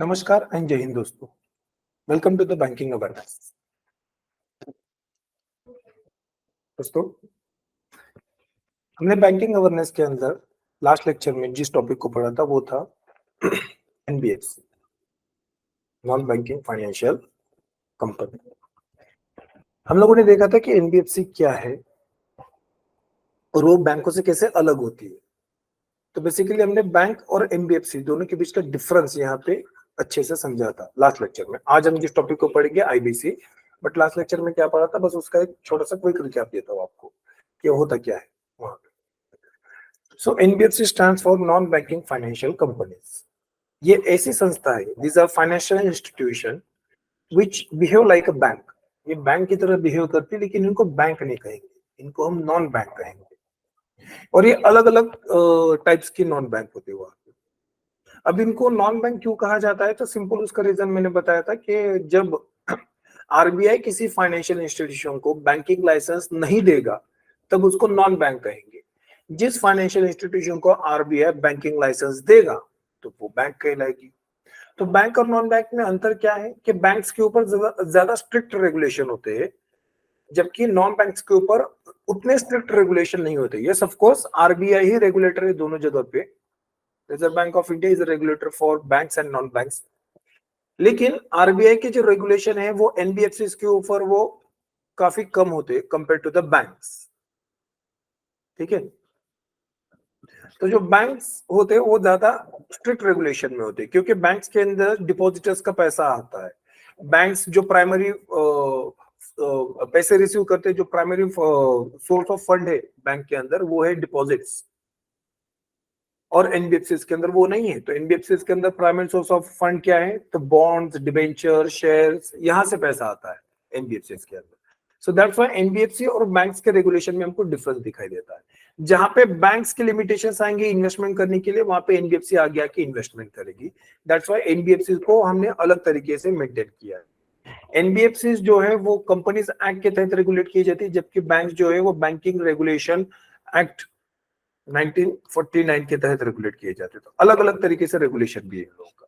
नमस्कार एंड जय हिंद दोस्तों। Welcome to the banking awareness. दोस्तों, हमने बैंकिंग अवेयरनेस के अंदर लास्ट लेक्चर में जिस टॉपिक को पढ़ा था वो था NBFC, non banking financial company. हम लोगों ने देखा था कि एनबीएफसी क्या है और वो बैंकों से कैसे अलग होती है। तो बेसिकली हमने बैंक और एनबीएफसी दोनों के बीच का डिफरेंस यहाँ पे अच्छे से समझा था लास्ट लेक्चर में। आज हम जिस टॉपिक को पढ़ेंगे आईबीसी, बट लास्ट लेक्चर में क्या पढ़ा था बस उसका एक छोटा सा क्विक रिकैप देता हूँ आपको कि होता क्या है वहां पे। So NBFC stands for non banking financial companies. ये ऐसी संस्था है, these are financial institution which behave like a bank. ये बैंक की तरह बिहेव करती है, लेकिन इनको बैंक नहीं कहेंगे, इनको हम नॉन बैंक कहेंगे। और ये अलग अलग टाइप्स की नॉन बैंक होती है वहां पे। अब इनको नॉन बैंक क्यों कहा जाता है, तो सिंपल उसका रीजन मैंने बताया था कि जब आरबीआई किसी फाइनेंशियल इंस्टीट्यूशन को बैंकिंग लाइसेंस नहीं देगा तब उसको नॉन बैंक कहेंगे। जिस फाइनेंशियल इंस्टीट्यूशन को आरबीआई बैंकिंग लाइसेंस देगा तो वो बैंक कहलाएगी। तो बैंक और नॉन बैंक में अंतर क्या है कि बैंक्स के ऊपर ज्यादा स्ट्रिक्ट रेगुलेशन होते हैं, जबकि नॉन बैंक्स के ऊपर उतने स्ट्रिक्ट रेगुलेशन नहीं होते। Yes, of course RBI he regulator है दोनों जगह पे। Reserve bank of India is regulator for banks and non banks. लेकिन आरबीआई के जो रेगुलेशन है वो एनबीएफसी के ऊपर वो काफी कम होते कंपेयर टू द बैंक्स। ठीक है, तो जो बैंक्स होते हैं वो ज्यादा स्ट्रिक्ट रेगुलेशन में होते हैं, क्योंकि बैंक्स के अंदर डिपॉजिटर्स का पैसा आता है। बैंक्स जो प्राइमरी पैसे रिसीव करते हैं, जो प्राइमरी सोर्स ऑफ फंड है बैंक के अंदर वो है डिपॉजिट्स, और एनबीएफसी के अंदर वो नहीं है। तो एनबीएफसी के अंदर प्राइमरी सोर्स ऑफ फंड क्या है, तो बॉन्ड्स, डिबेंचर, शेयर्स, यहां से पैसा आता है एनबीएफसी के अंदर। सो दैट्स व्हाई एनबीएफसी और बैंक्स के रेगुलेशन में हमको डिफरेंस दिखाई देता है। जहां पे बैंक्स के लिमिटेशंस आएंगे इन्वेस्टमेंट करने के लिए, वहां पे एनबीएफसी आ गया कि इन्वेस्टमेंट करेगी। दैट्स व्हाई एनबीएफसी को हमने अलग तरीके से मेंटेन किया है। एनबीएफसी जो है वो कंपनीज एक्ट के तहत रेगुलेट की जाती है, जबकि बैंक जो है वो बैंकिंग रेगुलेशन एक्ट 1949 के तहत रेगुलेट किए जाते। तो अलग अलग तरीके से रेगुलेशन भी है इन लोगों का।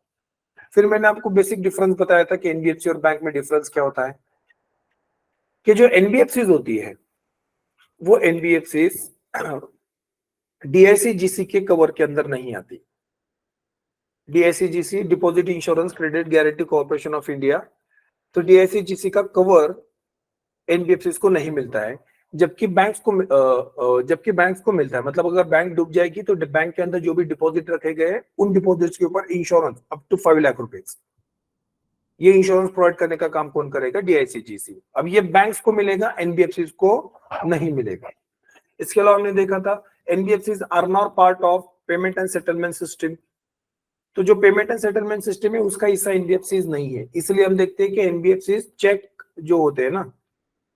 फिर मैंने आपको बेसिक डिफरेंस बताया था कि एनबीएफसी और बैंक में डिफरेंस क्या होता है, कि जो एनबीएफसी होती है वो एनबीएफसी डीआईसीजीसी के कवर के अंदर नहीं आती। DICGC deposit insurance credit guarantee corporation of India, तो डीआईसीजीसी का कवर एनबीएफसी को नहीं मिलता है, जबकि बैंक्स को मिलता है। मतलब अगर बैंक डूब जाएगी तो बैंक के अंदर जो भी डिपॉजिट रखे गए उन डिपॉजिट्स के ऊपर इंश्योरेंस अप टू 5 लाख रुपए, ये इंश्योरेंस प्रोवाइड करने का काम कौन करेगा, डीआईसीजीसी। अब ये बैंक्स को मिलेगा, एनबीएफसी को नहीं मिलेगा। इसके अलावा हमने देखा था NBFC are not part of payment and settlement system. तो जो पेमेंट एंड सेटलमेंट सिस्टम है उसका हिस्सा एनबीएफसी नहीं है। इसलिए हम देखते हैं कि एनबीएफसी चेक जो होते हैं ना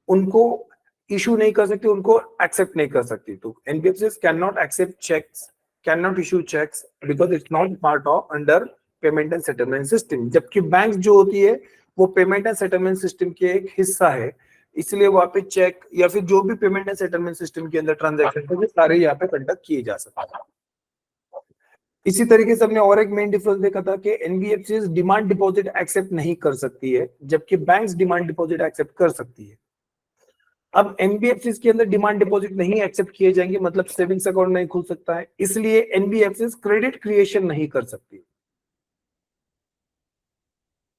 उनको इशू नहीं कर सकती, उनको एक्सेप्ट नहीं कर सकती। तो NBFC can not accept cheques, can not issue cheques because it's not part of under payment and settlement system. जबकि बैंक जो होती है वो पेमेंट एंड सेटलमेंट सिस्टम के एक हिस्सा है, इसलिए वहां पे चेक या फिर जो भी पेमेंट एंड सेटलमेंट सिस्टम के अंदर ट्रांजेक्शन है सारे यहाँ पे कंडक्ट किए जा सकते हैं। इसी तरीके से हमने और एक मेन डिफरेंस देखा था कि एनबीएफसी डिमांड डिपॉजिट एक्सेप्ट नहीं कर सकती है, जबकि बैंक्स डिमांड डिपॉजिट एक्सेप्ट कर सकती है। अब एनबीएफसी के अंदर डिमांड डिपॉजिट नहीं एक्सेप्ट किए जाएंगे, मतलब सेविंग्स अकाउंट नहीं खुल सकता है, इसलिए एनबीएफसी क्रेडिट क्रिएशन नहीं कर सकती।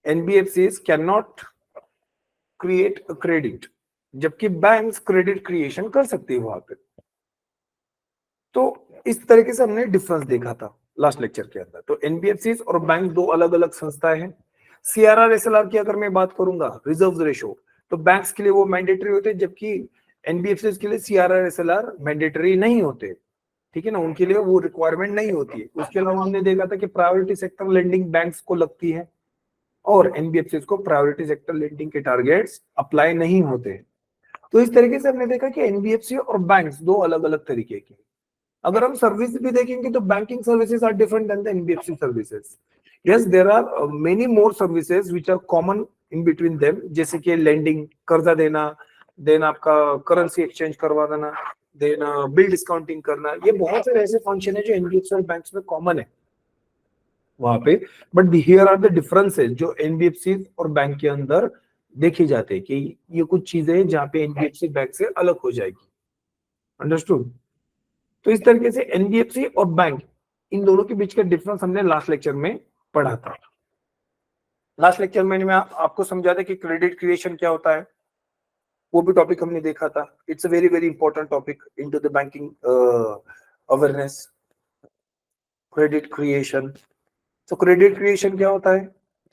NBFC can not create credit, जबकि बैंक्स क्रेडिट क्रिएशन कर सकती है वहां पे। तो इस तरीके से हमने डिफरेंस देखा था लास्ट लेक्चर के अंदर। तो एनबीएफसी और बैंक दो अलग अलग संस्थाएं हैं। सीआरआर एसएलआर की अगर मैं बात करूंगा, रिजर्व रेशो, तो बैंक्स के लिए वो मैंडेटरी होते हैं, जबकि एनबीएफसी के लिए सीआरआर एसएलआर मैंडेटरी नहीं होते। ठीक है ना, उनके लिए वो रिक्वायरमेंट नहीं होती है। उसके अलावा हमने देखा था कि प्रायोरिटी सेक्टर लेंडिंग बैंक्स को लगती है और एनबीएफसी को प्रायोरिटी सेक्टर लेंडिंग के टारगेट्स अप्लाई नहीं होते। तो इस तरीके से हमने देखा कि एनबीएफसी और बैंक्स दो अलग अलग तरीके के। अगर हम सर्विस भी देखेंगे तो banking services are different than the NBFC services. Yes, there are many more services which are common in between them, जैसे कि लेंडिंग, कर्जा देना, देन आपका करेंसी एक्सचेंज करवा देना, देन बिल डिस्काउंटिंग करना। ये बहुत सारे ऐसे फंक्शन है जो एनबीएफसी और बैंक्स में कॉमन है। वहां पे। But here are the differences जो एनबीएफसी और बैंक के अंदर देखी जाते हैं कि ये कुछ चीजें हैं जहाँ पे एनबीएफसी बैंक से अलग हो जाएगी। अंडरस्टूड? तो इस तरीके से एनबीएफसी और बैंक, इन दोनों के बीच का डिफरेंस हमने लास्ट लेक्चर में पढ़ा था। लास्ट लेक्चर में मैं आपको समझा था कि क्रेडिट क्रिएशन क्या होता है, वो भी टॉपिक हमने देखा था। It's a very very important topic into the banking awareness, credit creation. तो क्रेडिट क्रिएशन क्या होता है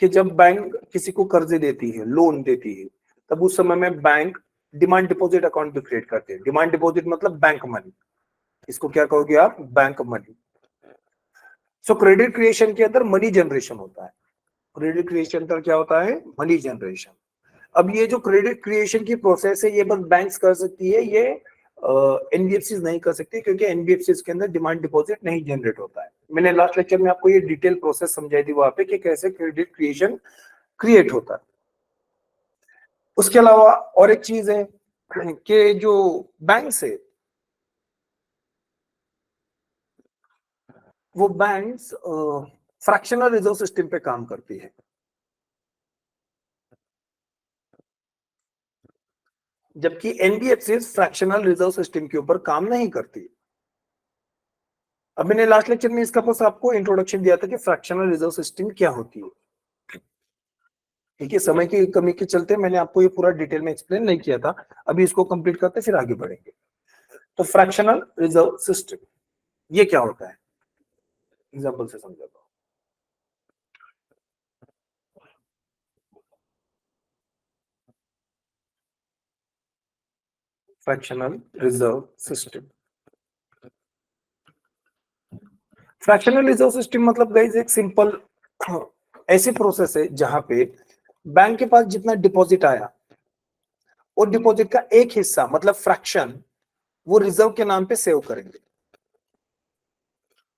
कि जब बैंक किसी को कर्जे देती है, लोन देती है, तब उस समय में बैंक डिमांड डिपॉजिट अकाउंट भी क्रिएट करते हैं। डिमांड डिपॉजिट मतलब बैंक मनी, इसको क्या कहोगे आप? Bank money. सो क्रेडिट क्रिएशन के अंदर मनी जनरेशन होता है। क्रेडिट क्रिएशन का क्या होता है? Money generation. अब ये जो क्रेडिट क्रिएशन की प्रोसेस है, ये बस बैंक्स कर सकती है, ये एनबीएफसी नहीं कर सकती, क्योंकि एनबीएफसी के अंदर डिमांड डिपॉजिट नहीं जनरेट होता है। मैंने लास्ट लेक्चर में आपको ये डिटेल प्रोसेस समझाई थी वहां पे कि कैसे क्रेडिट क्रिएशन क्रिएट होता है। उसके अलावा और एक चीज है कि जो बैंक्स है, वो बैंक्स फ्रैक्शनल रिजर्व सिस्टम पे काम करती है, जबकि एनबीएफसी फ्रैक्शनल रिजर्व सिस्टम के ऊपर काम नहीं करती। अब मैंने लास्ट लेक्चर में इसका बस आपको इंट्रोडक्शन दिया था कि फ्रैक्शनल रिजर्व सिस्टम क्या होती है। ठीक है, समय की कमी के चलते मैंने आपको ये पूरा डिटेल में एक्सप्लेन नहीं किया था। अभी इसको कंप्लीट करते फिर आगे बढ़ेंगे। तो फ्रैक्शनल रिजर्व सिस्टम ये क्या होता है, एग्जांपल से समझाता हूं। Fractional reserve system, fractional reserve system मतलब गाइस एक सिंपल ऐसी प्रोसेस है जहां पे बैंक के पास जितना डिपॉजिट आया, वो डिपॉजिट का एक हिस्सा मतलब फ्रैक्शन वो रिजर्व के नाम पे सेव करेंगे।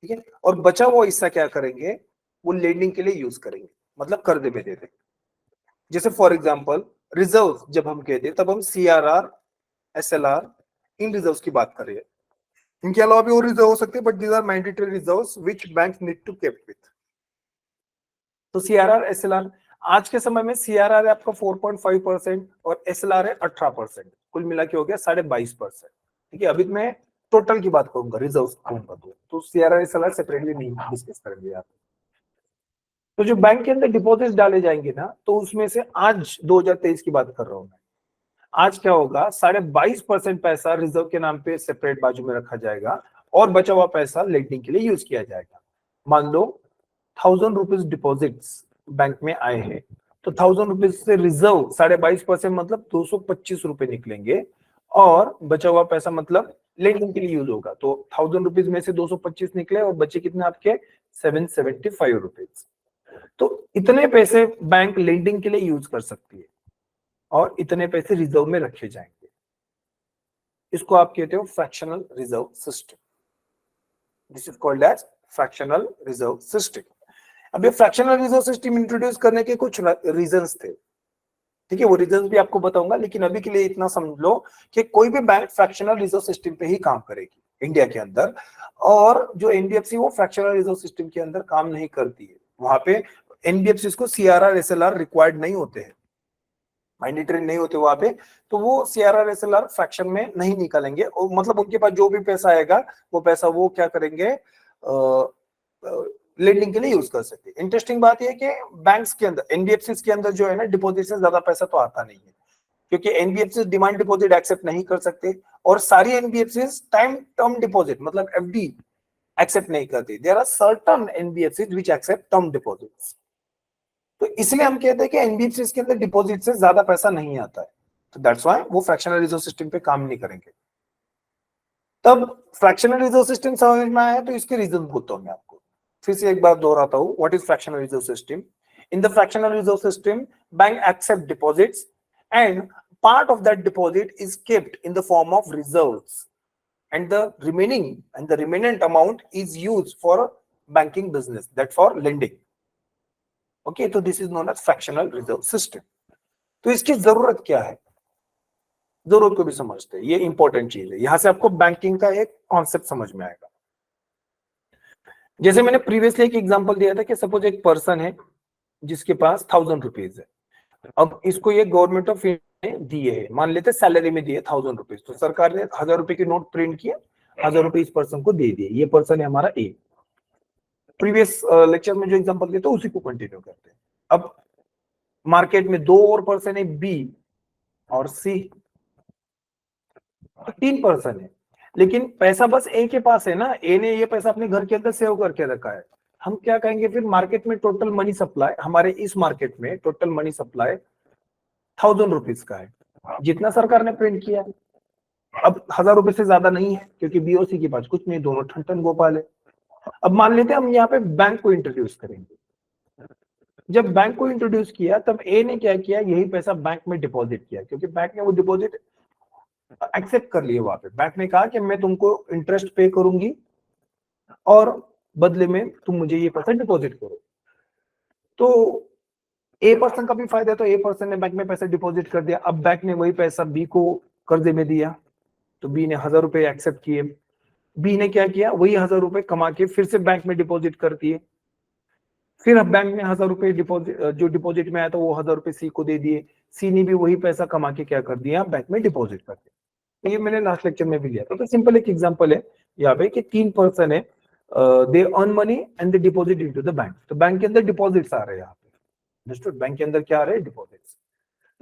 ठीक है, और बचा हुआ हिस्सा क्या करेंगे? वो लेंडिंग के लिए यूज करेंगे, मतलब कर्जे में दे देंगे। जैसे फॉर एग्जांपल रिजर्व जब हम कहते हैं तब हम सीआरआर, एसएलआर, इन रिजर्व्स की बात कर रहे हैं। इनके अलावा भी और रिजर्व हो सकते हैं, but these are mandatory reserves which bank need to keep with. तो सीआरआर, एसएलआर, आज के समय में सीआरआर है आपका 4.5% और एसएलआर है 18%, कुल मिला के हो गया 22.5%। ठीक है, अभी मैं टोटल की बात करूंगा, रिजर्व कहूंगा तो सीआरआर एसएलआर सेपरेटली नहीं डिस्कस करेंगे आप। तो जो बैंक के अंदर डिपॉजिट डाले जाएंगे ना, तो उसमें से आज 2023 की बात कर रहा हूं मैं, आज क्या होगा? 22.5% पैसा रिजर्व के नाम पे सेपरेट बाजू में रखा जाएगा और बचा हुआ पैसा लेंडिंग के लिए यूज किया जाएगा। मान लो 1000 रुपीज डिपॉजिट्स बैंक में आए हैं, तो 1000 रुपीज से रिजर्व 22.5% मतलब 225 रुपए निकलेंगे, और बचा हुआ पैसा मतलब लेंडिंग के लिए यूज होगा। तो 1000 रुपीज में से 225 निकले और बचे कितने आपके? 775 रुपीज। तो इतने पैसे बैंक लेंडिंग के लिए यूज कर सकती है और इतने पैसे रिजर्व में रखे जाएंगे। इसको आप कहते हो fractional reserve system. This is called as fractional reserve system. अब ये फ्रैक्शनल रिजर्व सिस्टम इंट्रोड्यूस करने के कुछ रीजंस थे। ठीक है, वो रीजंस भी आपको बताऊंगा, लेकिन अभी के लिए इतना समझ लो कि कोई भी बैंक फ्रैक्शनल रिजर्व सिस्टम पे ही काम करेगी इंडिया के अंदर, और जो एनबीएफसी वो फ्रैक्शनल रिजर्व सिस्टम के अंदर काम नहीं करती है। वहां पे एनबीएफसी को सीआरआर, एसएलआर रिक्वायर्ड नहीं होते हैं, मैंडेटरी नहीं होते वहां पे, तो वो सीआरआर, एसएलआर फ्रैक्शन में नहीं निकालेंगे। और मतलब उनके पास जो भी पैसा आएगा वो पैसा वो क्या करेंगे? लेंडिंग के लिए यूज कर सकते हैं। इंटरेस्टिंग बात यह है कि बैंक्स के अंदर, एनबीएफसी के अंदर जो है ना, डिपॉजिट से ज्यादा पैसा तो आता नहीं है, क्योंकि एनबीएफसी डिमांड डिपॉजिट एक्सेप्ट नहीं कर सकते, और सारी एनबीएफसी टाइम टर्म डिपॉजिट मतलब एफडी एक्सेप्ट नहीं करती। There are certain NBFC which accept term deposits. तो इसलिए हम कहते हैं कि एनबीएफसी के अंदर डिपॉजिट से ज्यादा पैसा नहीं आता है, तो दैट्स व्हाई वो फ्रैक्शनल रिजर्व सिस्टम पे काम नहीं करेंगे। तब फ्रैक्शनल रिजर्व सिस्टम समझ में आया, तो इसके रीजन बोलता हूं मैं आपको। फिर से एक बार दोहराता हूं, what is fractional reserve system? In the fractional reserve system, bank accept deposits and part of that deposit is kept in the form of reserves, and the remaining amount is used for banking business, that for lending. Okay, so this is known as fractional reserve system. तो इसकी जरूरत क्या है, जरूरत को भी समझते हैं, ये इंपॉर्टेंट चीज है। यहां से आपको बैंकिंग का एक कॉन्सेप्ट समझ में आएगा। जैसे मैंने प्रीवियसली एक एग्जांपल दिया था कि सपोज एक पर्सन है जिसके पास 1000 रुपीज है, अब इसको ये गवर्नमेंट ऑफ इंडिया ने दिए है, मान लेते सैलरी में दिए 1000 रुपीज, तो सरकार ने 1000 रुपए के नोट प्रिंट किए, 1000 रुपए इस पर्सन को दे दिए, ये पर्सन है हमारा ए। प्रीवियस लेक्चर में जो एग्जांपल दिया था उसी को कंटिन्यू करते हैं। अब मार्केट में दो और पर्सन है, बी और सी, तो 3 पर्सन है, लेकिन पैसा बस ए के पास है ना, ए ने ये पैसा अपने घर के अंदर सेव करके रखा है। हम क्या कहेंगे फिर, मार्केट में टोटल मनी सप्लाई, हमारे इस मार्केट में टोटल मनी सप्लाई 1000 रुपीज का है, जितना सरकार ने प्रिंट किया है। अब 1000 रुपए से ज्यादा नहीं है, क्योंकि बीओसी के पास कुछ नहीं, दोनों ठन ठन गोपाल है। अब मान लेते हैं हम यहाँ पे बैंक को इंट्रोड्यूस करेंगे। जब बैंक को इंट्रोड्यूस किया तब ए ने क्या किया, यही पैसा बैंक में डिपॉजिट किया, क्योंकि बैंक ने वो डिपॉजिट एक्सेप्ट कर लिए। वहां पे बैंक ने कहा कि मैं तुमको इंटरेस्ट पे करूंगी और बदले में तुम मुझे ये पैसा डिपॉजिट करो। तो ए पर्सन का भी फायदा है, तो ए पर्सन ने बैंक में पैसा डिपॉजिट कर दिया। अब बैंक ने वही पैसा बी को कर्जे में दिया, तो बी ने 1000 रुपए एक्सेप्ट किए। बी ने क्या किया, वही 1000 रुपए कमा के फिर से बैंक में डिपॉजिट कर दिए। फिर अब बैंक ने 1000 रुपए डिपॉजिट, जो डिपॉजिट में आया था वो 1000 रुपए सी को दे दिए। सी ने भी वही पैसा कमा के क्या कर दिया, बैंक में डिपॉजिट कर दिया। तो ये मैंने लास्ट लेक्चर में भी लिया था। तो सिंपल एक एग्जांपल है यहाँ पे कि 3 पर्सन है, they earn money and they deposit into the bank. तो बैंक के अंदर डिपॉजिट्स आ रहे हैं यहाँ पे, अंडरस्टूड? बैंक के अंदर क्या आ रहे हैं, डिपॉजिट्स।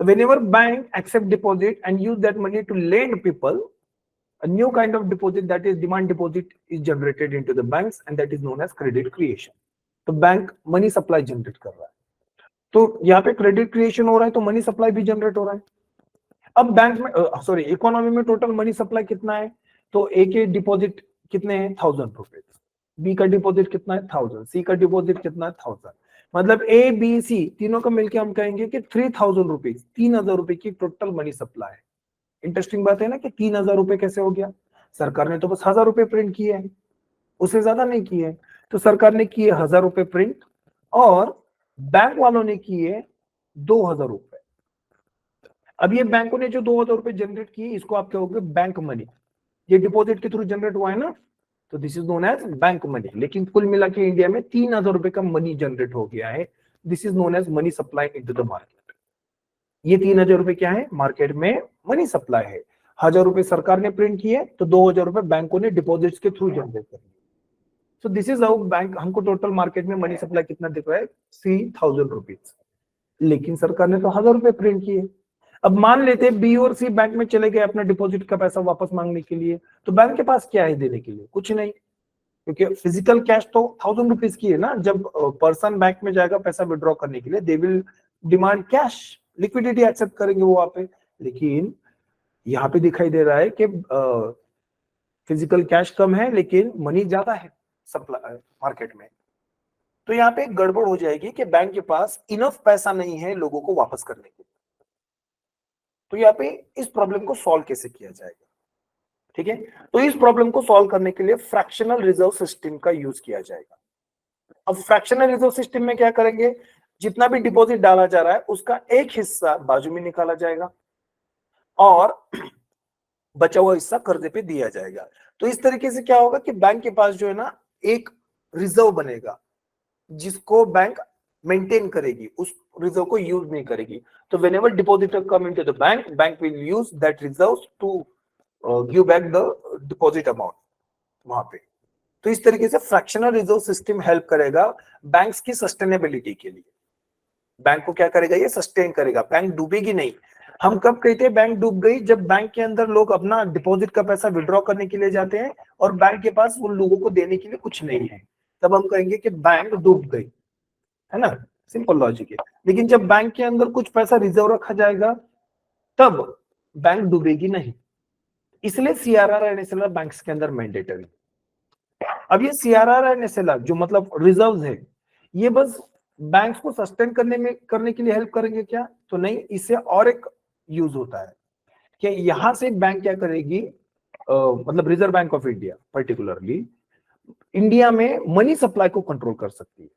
तो whenever bank accept deposit and use that money to lend people, a new kind of deposit, that is demand deposit, is generated into the banks and that is known as credit creation. तो bank money supply generate कर रहा है, तो यहाँ पे credit creation हो रहा है, तो मनी सप्लाई भी जनरेट हो रहा है। अब बैंक में सॉरी इकोनॉमी में टोटल मनी सप्लाई कितना है, तो ए के डिपॉजिट कितने हैं, 1000 रुपए, बी का डिपॉजिट कितना है 1000, सी का डिपॉजिट कितना है 1000, मतलब ए बी सी तीनों का मिलकर हम कहेंगे कि 3000 रुपीज, 3000 रुपए की टोटल मनी सप्लाई है। इंटरेस्टिंग बात है ना कि 3000 रुपए कैसे हो गया, सरकार ने तो बस 1000 रुपए प्रिंट किए हैं, उससे ज्यादा नहीं किए। तो सरकार ने किए 1000 रुपए प्रिंट और बैंक वालों ने किए 2000 रुपए। अब ये बैंकों ने जो 2000 रुपए जनरेट किए, इसको आप कहोगे बैंक मनी, ये डिपॉजिट के थ्रू जनरेट हुआ है ना, तो this is known as bank money. लेकिन कुल मिला के इंडिया में 3000 रुपए का मनी जनरेट हो गया है, this is known as money supply into the market. ये 3000 रुपए क्या है, मार्केट में मनी सप्लाई है। 1000 रुपए सरकार ने प्रिंट किए, तो 2000 रुपए बैंकों ने डिपॉजिट्स के थ्रू जनरेट कर दिए। So this is how bank, हमको टोटल मार्केट में मनी सप्लाई कितना दिख रहा है, 3000 रुपीज, लेकिन सरकार ने तो 1000 रुपए प्रिंट किए। अब मान लेते बी और सी बैंक में चले गए अपना डिपॉजिट का पैसा वापस मांगने के लिए, तो बैंक के पास क्या है देने के लिए, कुछ नहीं, क्योंकि फिजिकल कैश तो 1000 रुपीज की है ना। जब पर्सन बैंक में जाएगा पैसा विड्रॉ करने के लिए, they will demand cash, liquidity accept करेंगे वो वहां पे। लेकिन यहाँ पे दिखाई दे रहा है कि फिजिकल कैश कम है लेकिन मनी ज्यादा है सप्लाई मार्केट में। तो यहाँ पे गड़बड़ हो जाएगी कि बैंक के पास इनफ पैसा नहीं है लोगों को वापस करने के लिए। तो यहाँ पे इस प्रॉब्लम को सॉल्व कैसे किया जाएगा, ठीक है? तो इस प्रॉब्लम को सॉल्व करने के लिए फ्रैक्शनल रिजर्व सिस्टम का यूज किया जाएगा। अब फ्रैक्शनल रिजर्व सिस्टम में क्या करेंगे, जितना भी डिपॉजिट डाला जा रहा है उसका एक हिस्सा बाजू में निकाला जाएगा और बचा हुआ हिस्सा कर्जे पे दिया जाएगा। तो इस तरीके से क्या होगा कि बैंक के पास जो है ना एक रिजर्व बनेगा, जिसको बैंक मेंटेन करेगी, उस रिजर्व को यूज नहीं करेगी। तो whenever depositor come into the bank, bank will use that reserve to give back the deposit amount वहां पे। तो इस तरीके से फ्रैक्शनल रिजर्व सिस्टम हेल्प करेगा बैंक्स की सस्टेनेबिलिटी के लिए। बैंक को क्या करेगा, ये सस्टेन करेगा, बैंक डूबेगी नहीं। हम कब कहते हैं बैंक डूब गई, जब बैंक के अंदर लोग अपना डिपॉजिट का पैसा विड्रॉ करने के लिए जाते हैं और बैंक के पास उन लोगों को देने के लिए कुछ नहीं है, तब हम कहेंगे कि बैंक डूब गई, है ना, सिंपल लॉजिक है। लेकिन जब बैंक के अंदर कुछ पैसा रिजर्व रखा जाएगा तब बैंक डूबेगी नहीं। इसलिए सीआरआर एंड एसएलआर बैंक्स के अंदर मैंडेटरी। अब ये सीआरआर एंड एसएलआर जो मतलब रिजर्व्स है, ये बस बैंक्स को सस्टेन करने के लिए हेल्प करेंगे क्या, तो नहीं, इससे और एक यूज होता है कि यहां से बैंक क्या करेगी, मतलब reserve bank of India particularly India में मनी सप्लाई को कंट्रोल कर सकती है।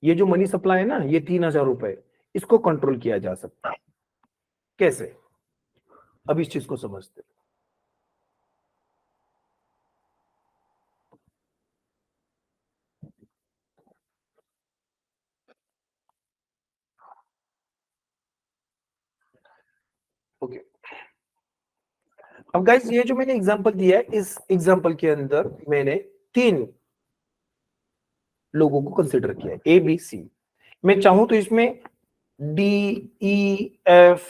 ये जो मनी सप्लाई है ना, ये 3000 रुपए, इसको कंट्रोल किया जा सकता है। कैसे, अब इस चीज को समझते हैं। अब गाइस ये जो मैंने एग्जांपल दिया है, इस एग्जांपल के अंदर मैंने 3 लोगों को कंसीडर किया है, ए बी सी। मैं चाहूं तो इसमें डी ई एफ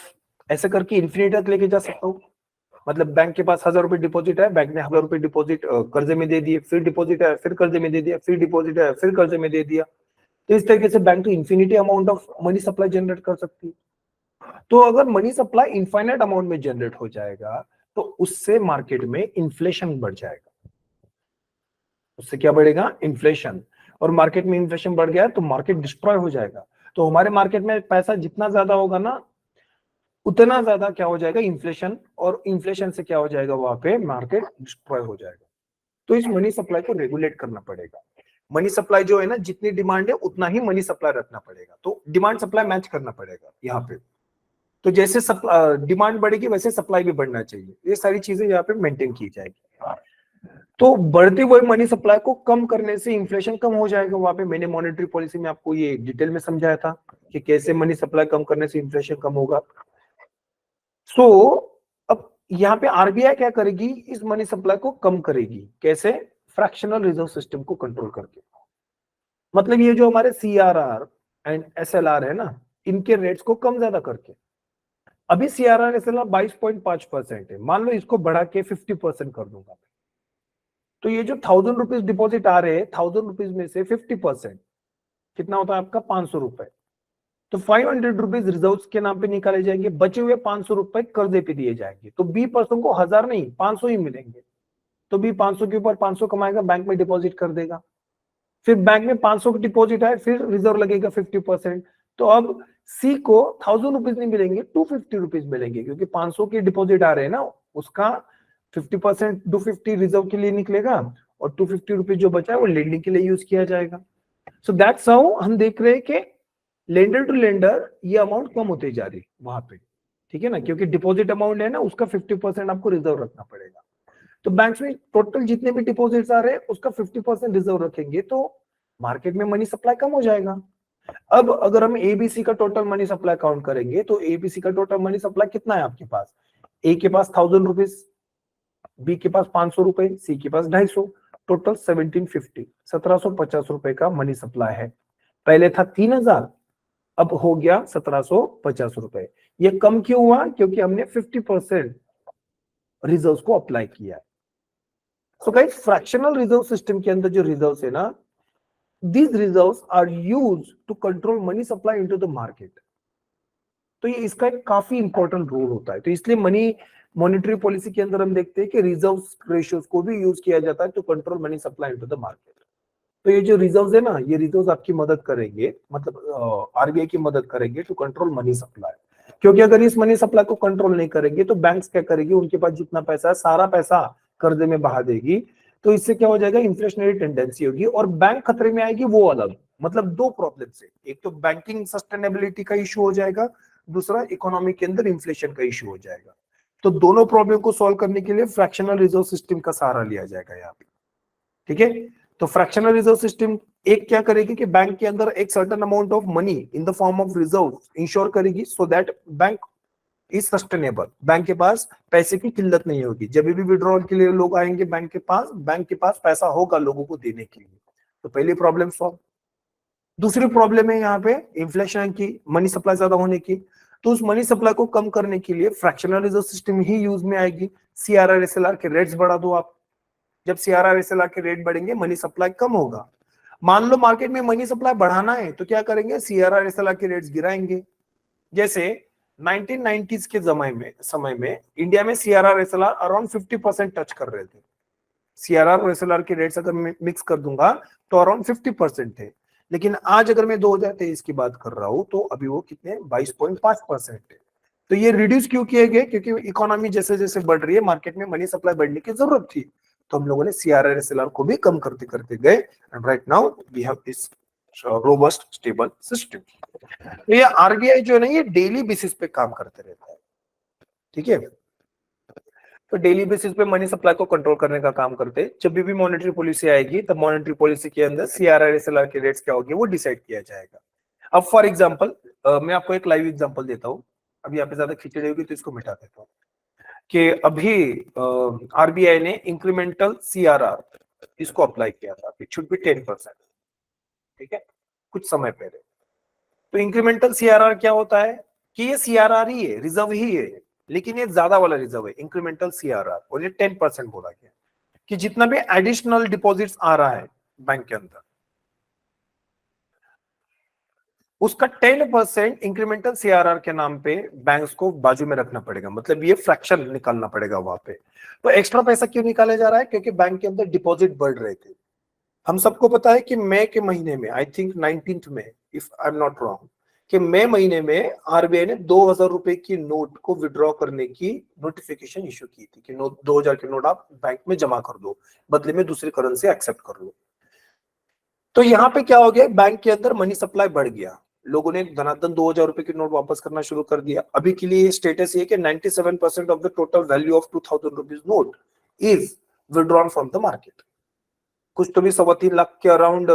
ऐसे करके इन्फिनिटी तक लेके जा सकता हूँ। मतलब बैंक के पास 1000 रुपए डिपॉजिट है, बैंक ने 1000 रुपए डिपॉजिट कर्जे में दे दिए, फिर डिपॉजिट है, फिर कर्जे में दे दिया, फिर डिपॉजिट है, फिर कर्जे में दे दिया। तो इस तरीके से बैंक तो infinity amount of money supply generate कर सकती है। तो अगर मनी सप्लाई इनफाइनाइट अमाउंट में जनरेट हो जाएगा तो उससे मार्केट में इन्फ्लेशन बढ़ जाएगा। उससे क्या बढ़ेगा? इन्फ्लेशन। और मार्केट में इन्फ्लेशन बढ़ गया तो मार्केट डिस्ट्रॉय हो जाएगा। तो हमारे मार्केट में पैसा जितना ज्यादा होगा ना, उतना ज्यादा क्या हो जाएगा? इन्फ्लेशन। और इन्फ्लेशन से क्या हो जाएगा? वहां पे मार्केट डिस्ट्रॉय हो जाएगा। तो इस मनी सप्लाई को रेगुलेट करना पड़ेगा। मनी सप्लाई जो है ना, जितनी डिमांड है उतना ही मनी सप्लाई रखना पड़ेगा। तो डिमांड सप्लाई मैच करना पड़ेगा यहाँ पे। तो जैसे डिमांड बढ़ेगी वैसे सप्लाई भी बढ़ना चाहिए। ये सारी चीजें यहाँ पे मेंटेन की जाएगी। तो बढ़ती हुई मनी सप्लाई को कम करने से इन्फ्लेशन कम हो जाएगा। वहां पे मैंने मॉनेटरी पॉलिसी में आपको ये डिटेल में समझाया था कि कैसे मनी सप्लाई कम करने से इन्फ्लेशन कम होगा। सो अब यहाँ पे आरबीआई क्या करेगी? इस मनी सप्लाई को कम करेगी। कैसे? फ्रैक्शनल रिजर्व सिस्टम को कंट्रोल करके। मतलब ये जो हमारे सीआरआर एंड एसएलआर है ना, इनके रेट्स को कम ज्यादा करके। अभी सीआरआर एसएलआर 22.5% है, मान लो इसको बढ़ा के 50% कर दूंगा, तो ये जो 1000 रुपीज डिपॉजिट आ रहे हैं, 1000 रुपीज में से 50% कितना होता है आपका? 500 रुपए। तो 500 रुपीज रिजर्व के नाम पे निकाले जाएंगे, बचे हुए 500 रुपए कर्जे पे दिए जाएंगे। तो बी पर्सन को 1000 नहीं 500 ही मिलेंगे। तो बी 500 के ऊपर 500 कमाएगा, बैंक में डिपॉजिट कर देगा। फिर बैंक में 500 की डिपॉजिट आए, फिर रिजर्व लगेगा 50%। तो अब सी को 1000 रुपीज नहीं मिलेंगे, 250 रुपीज मिलेंगे, क्योंकि 500 की डिपॉजिट आ रहे हैं ना, उसका 50% 250 रिजर्व के लिए निकलेगा और 250 रुपीज जो बचा है वो लेंडिंग के लिए यूज किया जाएगा। सो दैट्स हाउ हम देख रहे हैं कि लेंडर टू लेंडर ये अमाउंट कम होते जा रही वहां पे। ठीक है ना, क्योंकि डिपॉजिट अमाउंट है ना, उसका 50% आपको रिजर्व रखना पड़ेगा। तो बैंक्स में टोटल जितने भी डिपॉजिट्स आ रहे हैं उसका 50% रिजर्व रखेंगे तो मार्केट में मनी सप्लाई कम हो जाएगा। अब अगर हम एबीसी का टोटल मनी सप्लाई काउंट करेंगे तो एबीसी का टोटल मनी सप्लाई कितना है आपके पास? ए के पास 1000 रुपीज, बी के पास 500 रुपए, सी के पास 250, टोटल 1750, 1750 रुपए का मनी सप्लाई है। पहले था 3000, अब हो गया 1750 रुपए। ये कम क्यों हुआ? क्योंकि हमने 50% रिजर्व को अप्लाई किया है। So guys, fractional reserve system के अंदर जो रिजर्व्स है ना, these reserves are used to control money supply into the market। तो ये इसका एक काफी इंपॉर्टेंट रोल होता है। तो इसलिए मॉनेटरी पॉलिसी के अंदर हम देखते हैं कि रिजर्व रेशियोज को भी यूज किया जाता है to control money supply into the market. तो ये जो रिजर्व्स है ना, ये रिजर्व्स आपकी मदद करेंगे, मतलब आरबीआई की मदद करेंगे टू कंट्रोल मनी सप्लाई। क्योंकि अगर इस मनी सप्लाई को कंट्रोल नहीं करेंगे तो बैंक्स क्या करेगी? उनके पास जितना पैसा है सारा पैसा कर्जे में बहा देगी। तो इससे क्या हो जाएगा? इन्फ्लेशनरी टेंडेंसी होगी और बैंक खतरे में आएगी, वो अलग। मतलब दो प्रॉब्लम से, एक तो बैंकिंग सस्टेनेबिलिटी का इशू हो जाएगा, दूसरा इकोनॉमी के अंदर इन्फ्लेशन का इशू हो जाएगा। तो दोनों प्रॉब्लम को सॉल्व करने के लिए फ्रैक्शनल रिजर्व सिस्टम का सहारा लिया जाएगा यहाँ पे। ठीक है, तो फ्रैक्शनल रिजर्व सिस्टम एक क्या करेगी कि बैंक के अंदर एक certain amount of money in the form of reserve ensure करेगी, so that bank is sustainable. Bank के पास पैसे की किल्लत नहीं होगी। जब भी विड्रॉल के लिए लोग आएंगे बैंक के पास पैसा होगा लोगों को देने के लिए। तो पहली प्रॉब्लम सॉल्व। दूसरी प्रॉब्लम है यहाँ पे इन्फ्लेशन की, मनी सप्लाई ज्यादा होने की। तो उस मनी सप्लाई को कम करने के लिए फ्रैक्शनल रिजर्व सिस्टम ही यूज में आएगी। सीआरआर एसएलआर के रेट्स बढ़ा दो आप। जब सीआरआर एसएलआर के रेट बढ़ेंगे मनी सप्लाई कम होगा। मान लो मार्केट में मनी सप्लाई बढ़ाना है तो क्या करेंगे? सीआरआर एसएलआर के रेट्स गिराएंगे। जैसे 1990s के समय में इंडिया में सीआरआर एसएलआर अराउंड 50% टच कर रहे थे। सीआरआर और एसएलआर के रेट्स अगर मैं मिक्स कर दूंगा तो अराउंड 50% थे। लेकिन आज अगर मैं 2023 की बात कर रहा हूं तो अभी वो कितने? 22.5% है। तो ये रिड्यूस क्यों किए गए? क्योंकि इकोनॉमी जैसे जैसे बढ़ रही है, मार्केट में मनी सप्लाई बढ़ने की जरूरत थी। तो हम लोगों ने सीआरआर एसएलआर को भी कम करते करते गए and right now we have this robust stable system. तो ये आरबीआई जो है ना, ये डेली बेसिस पे काम करते रहता है। ठीक है, तो डेली बेसिस पे मनी सप्लाई को कंट्रोल करने का काम करते हैं। जब भी मॉनेटरी पॉलिसी आएगी तब मॉनेटरी पॉलिसी के अंदर सीआरआर एसएलआर के रेट्स क्या होंगे वो डिसाइड किया जाएगा। अब फॉर एग्जांपल मैं आपको एक लाइव एग्जांपल देता हूँ। अब यहाँ पे ज्यादा खिचड़ी होगी तो इसको मिटा देता हूँ। कि अभी आरबीआई ने इंक्रीमेंटल सीआरआर इसको अप्लाई किया था, इट शुड बी 10%, ठीक है, कुछ समय पहले। तो इंक्रीमेंटल सीआरआर क्या होता है कि ये सीआरआर ही है, रिजर्व ही है, लेकिन ये ज्यादा वाला रिजर्व है, इंक्रीमेंटल सीआरआर, और ये 10% बोला गया कि जितना भी एडिशनल डिपॉजिट्स आ रहा है बैंक के अंदर, उसका 10% इंक्रीमेंटल सीआरआर के नाम पे बैंक्स को बाजू में रखना पड़ेगा, मतलब ये फ्रैक्शन निकालना पड़ेगा वहां पे। तो एक्स्ट्रा पैसा क्यों निकाला जा रहा है? क्योंकि बैंक के अंदर डिपॉजिट बढ़ रहे थे। हम सबको पता है कि मई के महीने में, आई थिंक 19th में, if I am not wrong, कि मई महीने में आरबीआई ने 2000 रुपए की नोट को विड्रॉ करने की नोटिफिकेशन इशू की थी कि 2000 के नोट आप बैंक में जमा कर दो, बदले में दूसरी करेंसी एक्सेप्ट कर लो। तो यहाँ पे क्या हो गया, बैंक के अंदर मनी सप्लाई बढ़ गया, लोगों ने धनाधन 2000 रुपए की नोट वापस करना शुरू कर दिया। अभी के लिए स्टेटस ये कि 97% of the total value of 2000 rupees note is withdrawn from the market. कुछ तो भी 3.25 लाख के अराउंड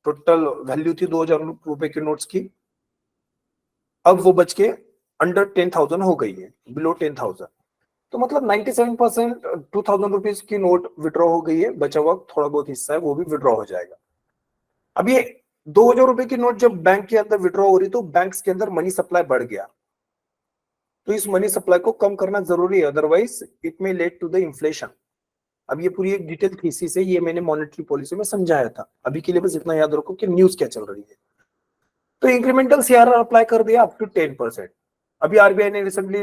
टोटल वैल्यू थी 2000 रुपए के नोट्स की, अब वो बच के अंडर 10,000 हो गई है, बिलो 10,000। तो मतलब 97% 2000 रुपीज की नोट विड्रॉ हो गई है, बचा हुआ थोड़ा बहुत हिस्सा है वो भी विड्रॉ हो जाएगा। अब ये 2000 रुपए की नोट जब बैंक के अंदर विड्रॉ हो रही तो बैंक्स के अंदर मनी सप्लाई बढ़ गया, तो इस मनी सप्लाई को कम करना जरूरी है, otherwise it may lead to the inflation. अब ये पूरी एक डिटेल थीसिस है, ये मैंने मॉनेटरी पॉलिसी में समझाया था। अभी के लिए बस इतना याद रखो कि न्यूज क्या चल रही है। तो इंक्रीमेंटल सीआरआर अप्लाई कर दिया अप टू 10%। अभी आरबीआई ने रिसेंटली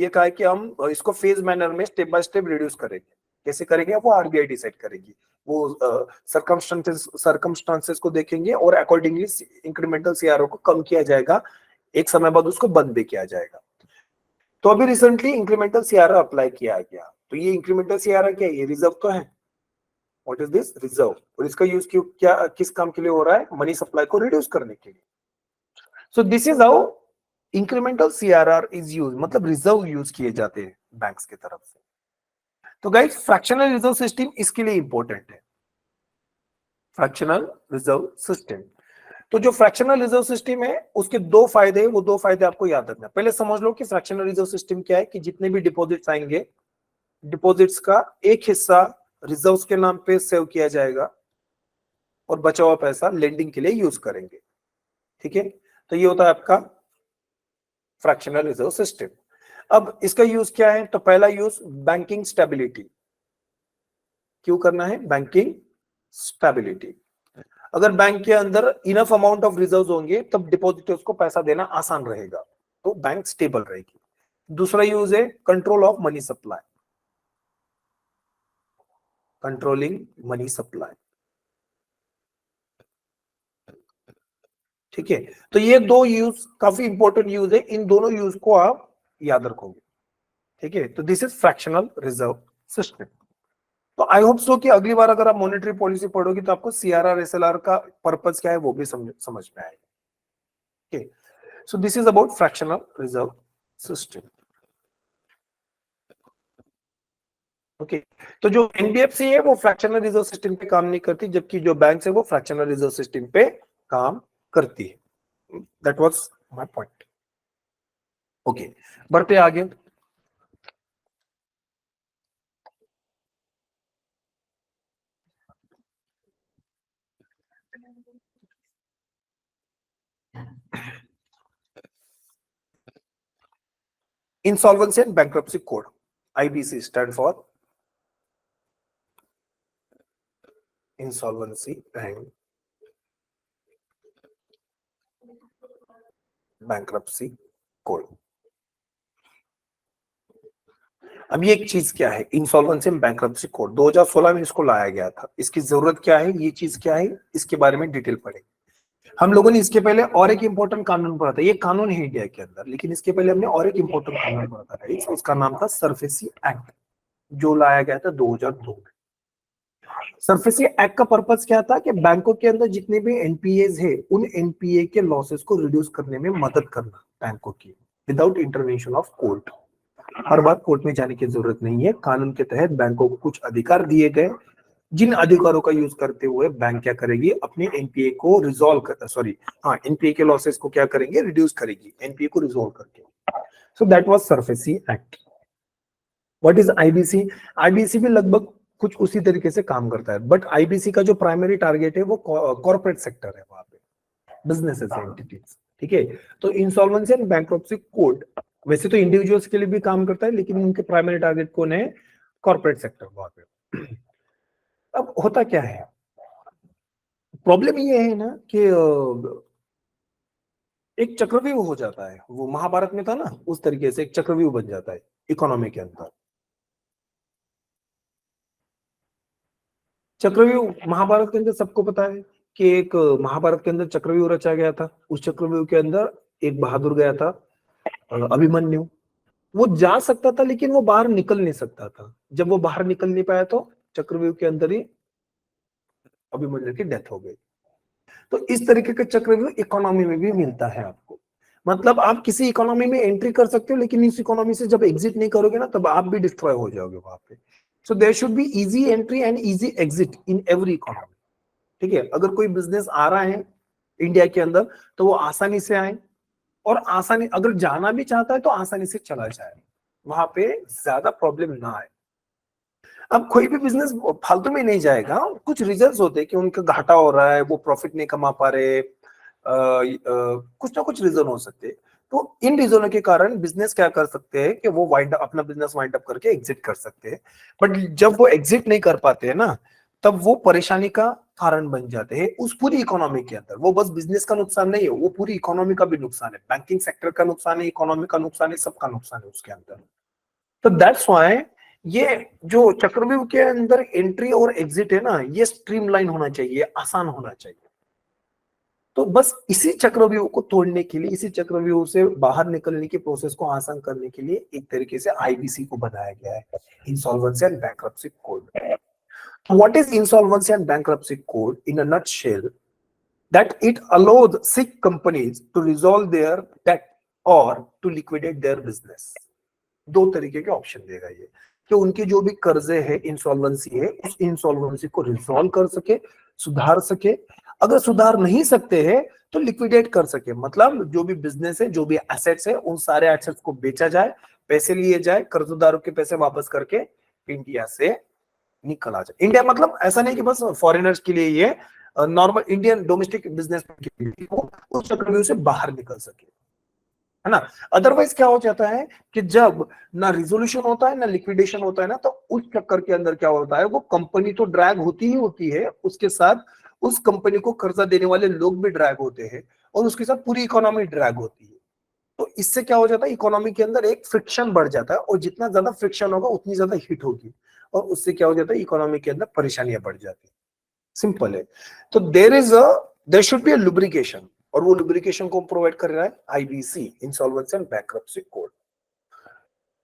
ये कहा है कि हम इसको फेज मैनर में स्टेप बाय स्टेप रिड्यूस करेंगे। कैसे करेंगे वो आरबीआई डिसाइड करेगी, वो सर्कमस्टांसेस को देखेंगे और अकॉर्डिंगली इंक्रीमेंटल सीआरआर को कम किया जाएगा, एक समय बाद उसको बंद भी किया जाएगा। तो अभी रिसेंटली इंक्रीमेंटल सीआरआर अप्लाई किया गया। तो ये इंक्रीमेंटल सीआरआर क्या है? ये रिजर्व तो है, व्हाट इज दिस रिजर्व, और इसका यूज क्यों, क्या किस काम के लिए हो रहा है? मनी सप्लाई को रिड्यूस करने के लिए। So this is how incremental CRR is use, मतलब रिजर्व यूज किए जाते हैं बैंक्स की तरफ से। तो गाइस फ्रैक्शनल रिजर्व सिस्टम इसके लिए इंपॉर्टेंट है, फ्रैक्शनल रिजर्व सिस्टम। तो जो फ्रैक्शनल रिजर्व सिस्टम है उसके दो फायदे, वो दो फायदे आपको याद रखना। पहले समझ लो कि फ्रैक्शनल रिजर्व सिस्टम क्या है, कि जितने भी डिपॉजिट्स आएंगे, डिपॉजिट्स का एक हिस्सा रिजर्व्स के नाम पे सेव किया जाएगा और बचा हुआ पैसा लेंडिंग के लिए यूज करेंगे, ठीक है। तो ये होता है आपका फ्रैक्शनल रिजर्व सिस्टम। अब इसका यूज क्या है? तो पहला यूज बैंकिंग स्टेबिलिटी। क्यों करना है? Banking stability. अगर बैंक के अंदर इनफ अमाउंट ऑफ रिजर्व्स होंगे तब डिपॉजिटर्स को पैसा देना आसान रहेगा, तो बैंक स्टेबल रहेगी। दूसरा यूज है control of money supply, controlling money supply, ठीक है। तो ये दो यूज काफी इंपॉर्टेंट यूज है, इन दोनों यूज को आप याद रखोगे, ठीक है। तो this is fractional reserve system. तो आई होप सो कि अगली बार अगर आप मॉनेटरी पॉलिसी पढ़ोगे तो आपको सीआरआर एसएलआर का पर्पस क्या है वो भी समझ में आएगा, ठीक है। So this is about fractional reserve system, okay. तो जो एनबीएफसी है वो फ्रैक्शनल रिजर्व सिस्टम पे काम नहीं करती, जबकि जो बैंक है वो फ्रैक्शनल रिजर्व सिस्टम पे काम करती है। That was my point, okay. बढ़ते आगे। Insolvency and bankruptcy code, IBC stand for insolvency and bankruptcy code. अब ये एक चीज क्या है, इंसॉल्वेंसी एंड बैंक्रप्सी कोड 2016 में इसको लाया गया था। इसकी जरूरत क्या है, ये चीज क्या है, इसके बारे में डिटेल पढ़ेंगे। हम लोगों ने इसके पहले और एक इंपॉर्टेंट कानून पढ़ा था, ये कानून है इंडिया के अंदर, लेकिन इसके पहले हमने और एक इंपॉर्टेंट कानून पढ़ा था, उसका नाम था सरफेसी एक्ट, जो लाया गया था 2002 में। सरफेसी एक्ट का पर्पस क्या था कि बैंकों के अंदर जितने भी एनपीएज है उन एनपीए के लॉसेस को रिड्यूस करने में मदद करना बैंकों की, without intervention of court. Her bar court में जाने की जरूरत नहीं है, कानून के तहत बैंकों को कुछ अधिकार दिए गए, जिन अधिकारों का यूज करते हुए बैंक क्या करेगी, अपने एनपीए को रिजॉल्व कर, सॉरी हाँ, एनपीए के लॉसेस को क्या करेंगे, रिड्यूस करेगी, एनपीए को रिजॉल्व करके। So that was SARFAESI act. What is IBC? IBC भी लगभग कुछ उसी तरीके से काम करता है, बट आईबीसी का जो प्राइमरी टारगेट है वो कॉर्पोरेट सेक्टर है, वहां पे बिजनेसेस एंटिटीज, ठीक है। तो इंसॉल्वेंसी एंड बैंक्रप्सी कोड वैसे तो इंडिविजुअल्स के लिए भी काम करता है, लेकिन उनके प्राइमरी टारगेट कौन है? कॉर्पोरेट सेक्टर, वहां पे। अब होता क्या है, प्रॉब्लम ये है ना कि एक चक्रव्यूह हो जाता है, वो महाभारत में था ना, उस तरीके से एक चक्रव्यूह बन जाता है इकोनॉमी के अंदर। चक्रव्यूह महाभारत के अंदर सबको पता है कि एक महाभारत के अंदर चक्रव्यूह रचा गया था। उस चक्रव्यूह के अंदर एक बहादुर गया था, अभिमन्यु। वो जा सकता था लेकिन वो बाहर निकल नहीं सकता था। जब वो बाहर निकल नहीं पाया तो चक्रव्यूह के अंदर ही अभिमन्यु की डेथ हो गई। तो इस तरीके का चक्रव्यूह इकोनॉमी में भी मिलता है आपको। मतलब आप किसी इकोनॉमी में एंट्री कर सकते हो, लेकिन इस इकोनॉमी से जब एग्जिट नहीं करोगे ना, तब आप भी डिस्ट्रॉय हो जाओगे वहां पे। So there should be easy entry and easy exit in every economy, ठीक है। अगर कोई बिजनेस आ रहा है इंडिया के अंदर, तो वो आसानी से आए, और आसानी, अगर जाना भी चाहता है तो आसानी से चला जाए, वहां पे ज्यादा प्रॉब्लम ना आए। अब कोई भी बिजनेस फालतू में नहीं जाएगा, कुछ रीजंस होते हैं कि उनका घाटा हो रहा है, वो प्रॉफिट नहीं कमा पा रहे, कुछ ना कुछ रीजन हो सकते हैं। तो इन रीजनों के कारण बिजनेस क्या कर सकते हैं कि वो वाइंड अपना बिजनेस वाइंड अप करके एग्जिट कर सकते हैं। बट जब वो एग्जिट नहीं कर पाते हैं ना, तब वो परेशानी का कारण बन जाते हैं उस पूरी इकोनॉमी के अंदर। वो बस बिजनेस का नुकसान नहीं है, वो पूरी इकोनॉमी का भी नुकसान है, बैंकिंग सेक्टर का नुकसान है, इकोनॉमी का नुकसान है, सबका नुकसान है उसके अंदर। तो दैट्स व्हाई ये जो चक्रव्यूह के अंदर एंट्री और एग्जिट है ना, ये स्ट्रीमलाइन होना चाहिए, आसान होना चाहिए। तो बस इसी चक्रव्यूह को तोड़ने के लिए, इसी चक्रव्यूह से बाहर निकलने की प्रोसेस को आसान करने के लिए एक तरीके से आईबीसी को बनाया गया है, insolvency and bankruptcy code. What is insolvency and bankruptcy code in a nutshell? that it allowed sick companies to resolve their debt or to liquidate their business। दो तरीके के ऑप्शन देगा ये, कि उनके जो भी कर्जे है, इंसॉल्वेंसी है, उस इंसॉल्वेंसी को रिजॉल्व कर सके, सुधार सके। अगर सुधार नहीं सकते हैं तो लिक्विडेट कर सके, मतलब जो भी बिजनेस है, जो भी एसेट्स है, उन सारे एसेट्स को बेचा जाए, पैसे लिए जाए, कर्जदारों के पैसे वापस करके इंडिया से निकल आ जाए। इंडिया मतलब ऐसा नहीं कि बस फॉरेनर्स के लिए, ये नॉर्मल इंडियन डोमेस्टिक बिजनेस के लिए वो उस चक्रव्यूह से बाहर निकल सके, है ना। अदरवाइज क्या हो जाता है कि जब ना रिजोल्यूशन होता है ना लिक्विडेशन होता है ना, तो उस चक्कर के अंदर क्या होता है, वो कंपनी तो ड्रैग होती ही होती है, उसके साथ उस कंपनी को कर्जा देने वाले लोग भी ड्रैग होते हैं, और उसके साथ पूरी इकोनॉमी ड्रैग होती है। तो इससे क्या हो जाता है, इकोनॉमी के अंदर एक फ्रिक्शन बढ़ जाता है, और जितना ज्यादा फ्रिक्शन होगा उतनी ज्यादा हिट होगी, और उससे क्या हो जाता है, इकोनॉमी के अंदर परेशानियां बढ़ जाती है। सिंपल है। तो there should be a lubrication, और वो लुब्रिकेशन को प्रोवाइड कर रहा है IBC, insolvency and bankruptcy code.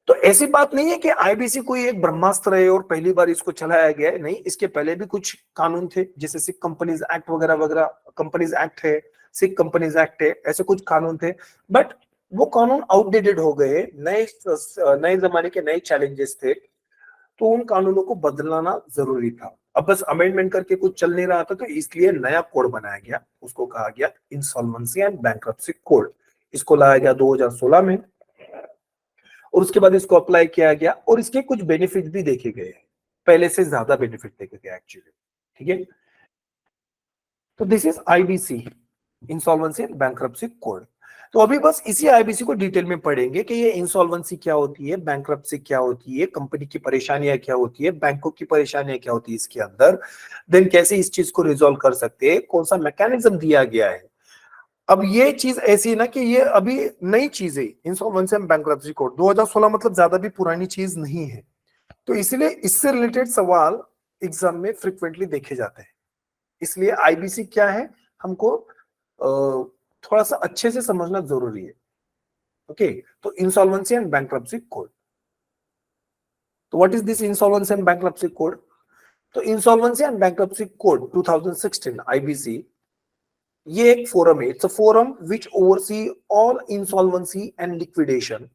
तो ऐसी बात नहीं है कि आईबीसी कोई एक ब्रह्मास्त्र है और पहली बार इसको चलाया गया है, नहीं, इसके पहले भी कुछ कानून थे, जैसे सिख कंपनीज एक्ट वगैरह वगैरह, कंपनीज एक्ट है, सिख कंपनीज एक्ट है, ऐसे कुछ कानून थे। बट वो कानून आउटडेटेड हो गए, नए नए जमाने के नए चैलेंजेस थे, तो उन कानूनों को बदलाना जरूरी था। अब बस अमेंडमेंट करके कुछ चल नहीं रहा था, तो इसलिए नया कोड बनाया गया, उसको कहा गया इंसॉल्वेंसी एंड बैंक्रप्सी कोड। इसको लाया गया 2016 में, और उसके बाद इसको अप्लाई किया गया, और इसके कुछ बेनिफिट भी देखे गए, पहले से ज्यादा बेनिफिट देखे गए एक्चुअली, ठीक है। तो this is IBC, insolvency and bankruptcy code. तो अभी बस इसी आईबीसी को डिटेल में पढ़ेंगे कि ये इंसॉल्वेंसी क्या होती है, बैंक्रप्सी क्या होती है, कंपनी की परेशानियां क्या होती है, बैंकों की परेशानियां क्या होती है इसके अंदर, देन कैसे इस चीज को रिजॉल्व कर सकते हैं, कौन सा मैकेनिज्म दिया गया है। अब ये चीज ऐसी है ना कि ये अभी नई चीज है, इंसॉल्वेंसी एंड बैंक्रप्सी कोड 2016, मतलब ज्यादा भी पुरानी चीज नहीं है। तो इसलिए इससे रिलेटेड सवाल एग्जाम में फ्रिक्वेंटली देखे जाते हैं। इसलिए आईबीसी क्या है, हमको थोड़ा सा अच्छे से समझना जरूरी है। ओके, तो इंसॉल्वेंसी एंड बैंक्रप्सी कोड। तो what is this insolvency and bankruptcy code? तो insolvency and bankruptcy code 2016 IBC, ये एक फोरम है, it's a forum which oversee all insolvency and liquidation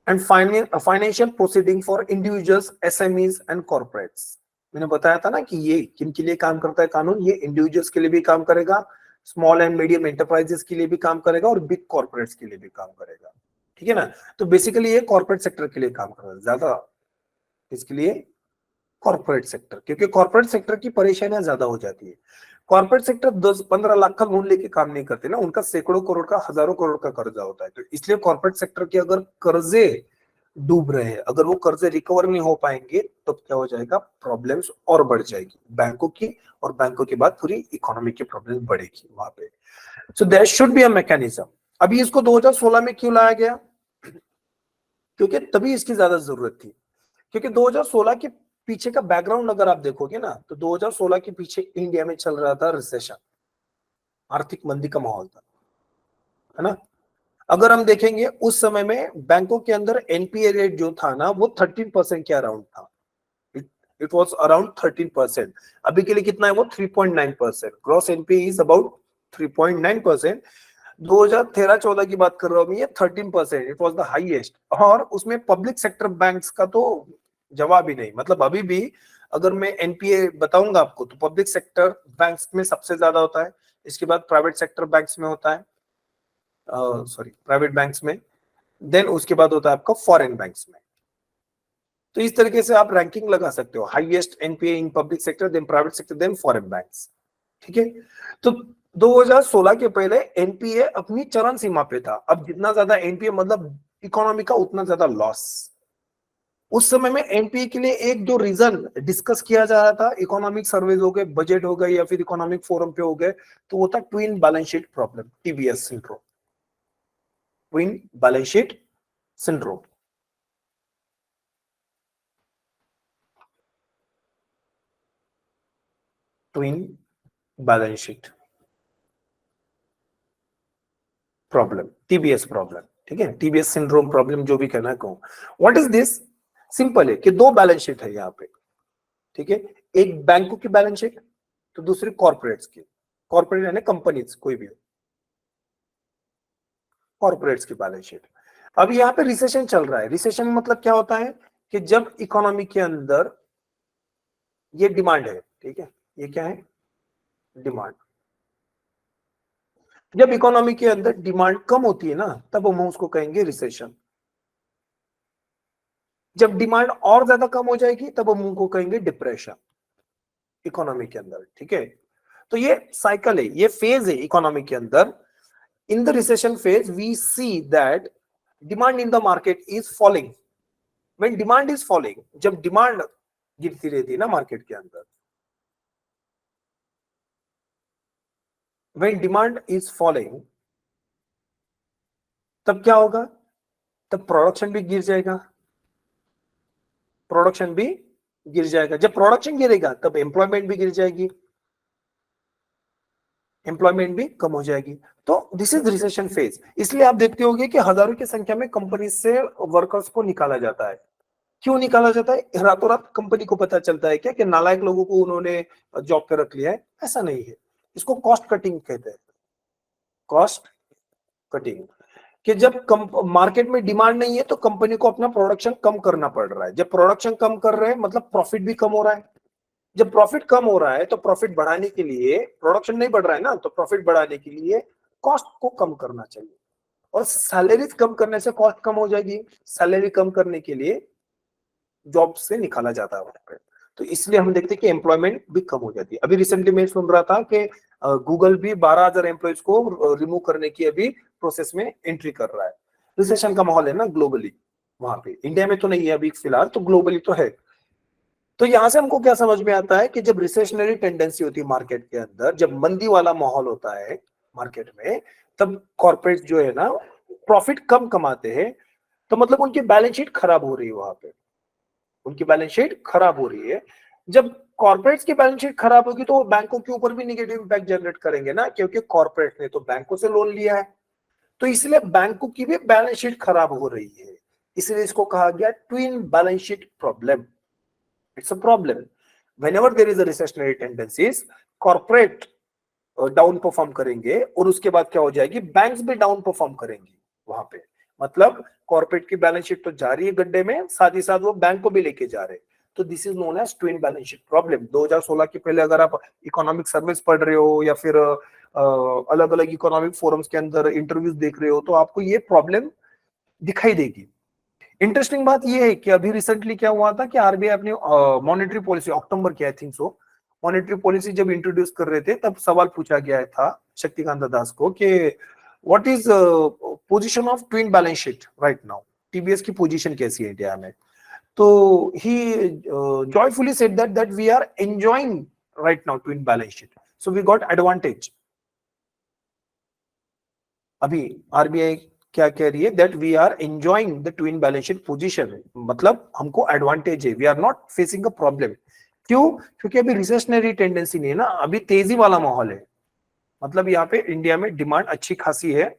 and financial proceeding for individuals, SMEs and corporates. मैंने बताया था ना कि ये किन के लिए काम करता है कानून, ये इंडिविजुअल्स के लिए भी काम करेगा, स्मॉल एंड मीडियम एंटरप्राइजेस के लिए भी काम करेगा, और बिग कॉर्पोरेट्स के लिए भी काम करेगा, ठीक है ना। तो बेसिकली ये कॉर्पोरेट सेक्टर के लिए काम कर रहा है ज्यादा, इसके लिए कॉर्पोरेट सेक्टर, क्योंकि कॉर्पोरेट सेक्टर की परेशानियां ज्यादा हो जाती है। कॉर्पोरेट सेक्टर 10-15 लाख का लोन लेके काम नहीं करते ना, उनका सैकड़ों करोड़ का, हजारों करोड़ का कर्जा होता है। तो इसलिए कॉर्पोरेट सेक्टर के अगर कर्जे डूब रहे हैं, अगर वो कर्जे रिकवर नहीं हो पाएंगे तो क्या हो जाएगा, प्रॉब्लम्स और बढ़ जाएगी बैंकों की, और बैंकों के बाद पूरी इकोनॉमी की प्रॉब्लम बढ़ेगी वहां पे। So there should be a mechanism. अभी इसको 2016 में क्यों लाया गया, क्योंकि तभी इसकी ज्यादा जरूरत थी। क्योंकि 2016 के पीछे का बैकग्राउंड अगर आप देखोगे ना, तो 2016 के पीछे इंडिया में चल रहा था रिसेशन, आर्थिक मंदी का माहौल था, है ना। अगर हम देखेंगे उस समय में बैंकों के अंदर एनपीए रेट जो था ना, वो 13% के अराउंड था। It was around 13%। अभी के लिए कितना है वो, 3.9%। Gross NPA is about 3.9%। 2013-14 की बात कर रहा हूं, ये 13%, इट वॉज द हाईएस्ट। और उसमें पब्लिक सेक्टर बैंक्स का तो जवाब ही नहीं। मतलब अभी भी अगर मैं एनपीए बताऊंगा आपको, तो पब्लिक सेक्टर बैंक्स में सबसे ज्यादा होता है, इसके बाद प्राइवेट सेक्टर बैंक्स में होता है, सॉरी प्राइवेट बैंक्स में, देन उसके बाद होता है आपका फॉरेन बैंक्स में। तो इस तरीके से आप रैंकिंग लगा सकते हो, highest NPA in public sector, then private sector, then foreign banks. ठीक है। तो 2016 के पहले एनपीए अपनी चरम सीमा पे था। अब जितना ज्यादा एनपीए मतलब इकोनॉमी का, उतना ज्यादा लॉस। उस समय में एनपीए के लिए एक जो रीजन डिस्कस किया जा रहा था, इकोनॉमिक सर्वेज हो गए, बजट हो गए, या फिर इकोनॉमिक फोरम पे हो गए, तो वो था twin balance sheet problem, TBS syndrome, twin balance sheet syndrome. Twin balance sheet problem, TBS problem. ठीक है, टीबीएस सिंड्रोम प्रॉब्लम, जो भी कहना है कहूं। व्हाट इज दिस, सिंपल है कि दो बैलेंस शीट है यहाँ पे। ठीक है, एक बैंकों की बैलेंस शीट, तो दूसरी कॉर्पोरेट्स की। कॉर्पोरेट यानी कंपनीज, कोई भी कॉर्पोरेट्स की बैलेंस शीट। अब यहाँ पे रिसेशन चल रहा है। रिसेशन मतलब क्या होता है कि जब इकोनॉमी के अंदर ये डिमांड है, ठीक है, ये क्या है, डिमांड। जब इकोनॉमी के अंदर डिमांड कम होती है ना, तब हम उसको कहेंगे रिसेशन। जब डिमांड और ज्यादा कम हो जाएगी, तब हम उनको कहेंगे डिप्रेशन इकोनॉमी के अंदर। ठीक है, तो ये साइकिल है, ये फेज है इकोनॉमी के अंदर। In the recession phase we see that demand in the market is falling. When demand is falling, जब डिमांड गिरती रहती है ना मार्केट के अंदर, व्हेन डिमांड इज फॉलिंग, तब क्या होगा, तब प्रोडक्शन भी गिर जाएगा। प्रोडक्शन भी गिर जाएगा। जब प्रोडक्शन गिरेगा, तब एम्प्लॉयमेंट भी गिर जाएगी, एम्प्लॉयमेंट भी कम हो जाएगी। तो दिस इज रिसेशन फेज। इसलिए आप देखते होंगे कि हजारों की संख्या में कंपनी से वर्कर्स को निकाला जाता है। क्यों निकाला जाता है, रातों रात कंपनी को पता चलता है क्या कि नालायक लोगों को उन्होंने जॉब पे रख लिया है? ऐसा नहीं है। इसको कॉस्ट कटिंग कहते हैं, कॉस्ट कटिंग। कि जब मार्केट में डिमांड नहीं है, तो कंपनी को अपना प्रोडक्शन कम करना पड़ रहा है। जब प्रोडक्शन कम कर रहे हैं, मतलब प्रॉफिट भी कम हो रहा है। जब प्रॉफिट कम हो रहा है, तो प्रॉफिट बढ़ाने के लिए, प्रोडक्शन नहीं बढ़ रहा है ना, तो प्रॉफिट बढ़ाने के लिए कॉस्ट को कम करना चाहिए। और सैलरी कम करने से कॉस्ट कम हो जाएगी। सैलरी कम करने के लिए जॉब से निकाला जाता है वहां पे। तो इसलिए हम देखते हैं कि एम्प्लॉयमेंट भी कम हो जाती है। अभी रिसेंटली मैं सुन रहा था कि गूगल भी 12,000 एम्प्लॉयज को रिमूव करने की अभी प्रोसेस में एंट्री कर रहा है। रिसेशन का माहौल है ना ग्लोबली, वहां पे इंडिया में तो नहीं है अभी फिलहाल, तो ग्लोबली तो है। तो यहां से हमको क्या समझ में आता है कि जब रिसेशनरी टेंडेंसी होती है मार्केट के अंदर, जब मंदी वाला माहौल होता है मार्केट में, तब कॉर्पोरेट जो है ना प्रॉफिट कम कमाते हैं। तो मतलब उनकी बैलेंस शीट खराब हो रही है वहां पे, उनकी बैलेंस शीट खराब हो रही है। जब कॉर्पोरेट्स की बैलेंस शीट खराब होगी, तो वो बैंकों के ऊपर भी निगेटिव इम्पैक्ट जनरेट करेंगे ना, क्योंकि कॉर्पोरेट ने तो बैंकों से लोन लिया है। तो इसलिए बैंकों की भी बैलेंस शीट खराब हो रही है। इसलिए इसको कहा गया twin balance sheet problem. It's a problem whenever there is a recessionary tendencies. Corporate down perform करेंगे, और उसके बाद क्या हो जाएगी, बैंक्स भी डाउन परफॉर्म करेंगी वहां पे। मतलब कॉर्पोरेट की बैलेंस शीट तो जा रही है गड्ढे में, साथ ही साथ वो बैंक को भी लेके जा रहे हैं। तो this is known as twin balance sheet problem. 2016 के पहले अगर आप इकोनॉमिक सर्विस पढ़ रहे हो, या फिर अलग अलग इकोनॉमिक फोरम्स के अंदर इंटरव्यूज देख रहे हो, तो आपको ये प्रॉब्लम दिखाई देगी। इंटरेस्टिंग बात यह है कि अभी रिसेंटली क्या हुआ था कि आरबीआई अपनी मॉनेटरी पॉलिसी अक्टूबर की I think so monetary policy जब इंट्रोड्यूस कर रहे थे तब सवाल पूछा गया था शक्तिकांत दास को कि what is position of twin balance sheet right now, TBS की पोजीशन कैसी है इंडिया में। तो ही joyfully said that we are enjoying right now twin balance sheet, so we got advantage। अभी आरबीआई क्या कह रही है, that we are enjoying the twin balance sheet position, मतलब हमको एडवांटेज है, we are not facing a problem. क्यों? क्योंकि अभी रिसेशनरी टेंडेंसी नहीं है ना, अभी तेजी वाला माहौल है, मतलब यहाँ पे इंडिया में डिमांड अच्छी खासी है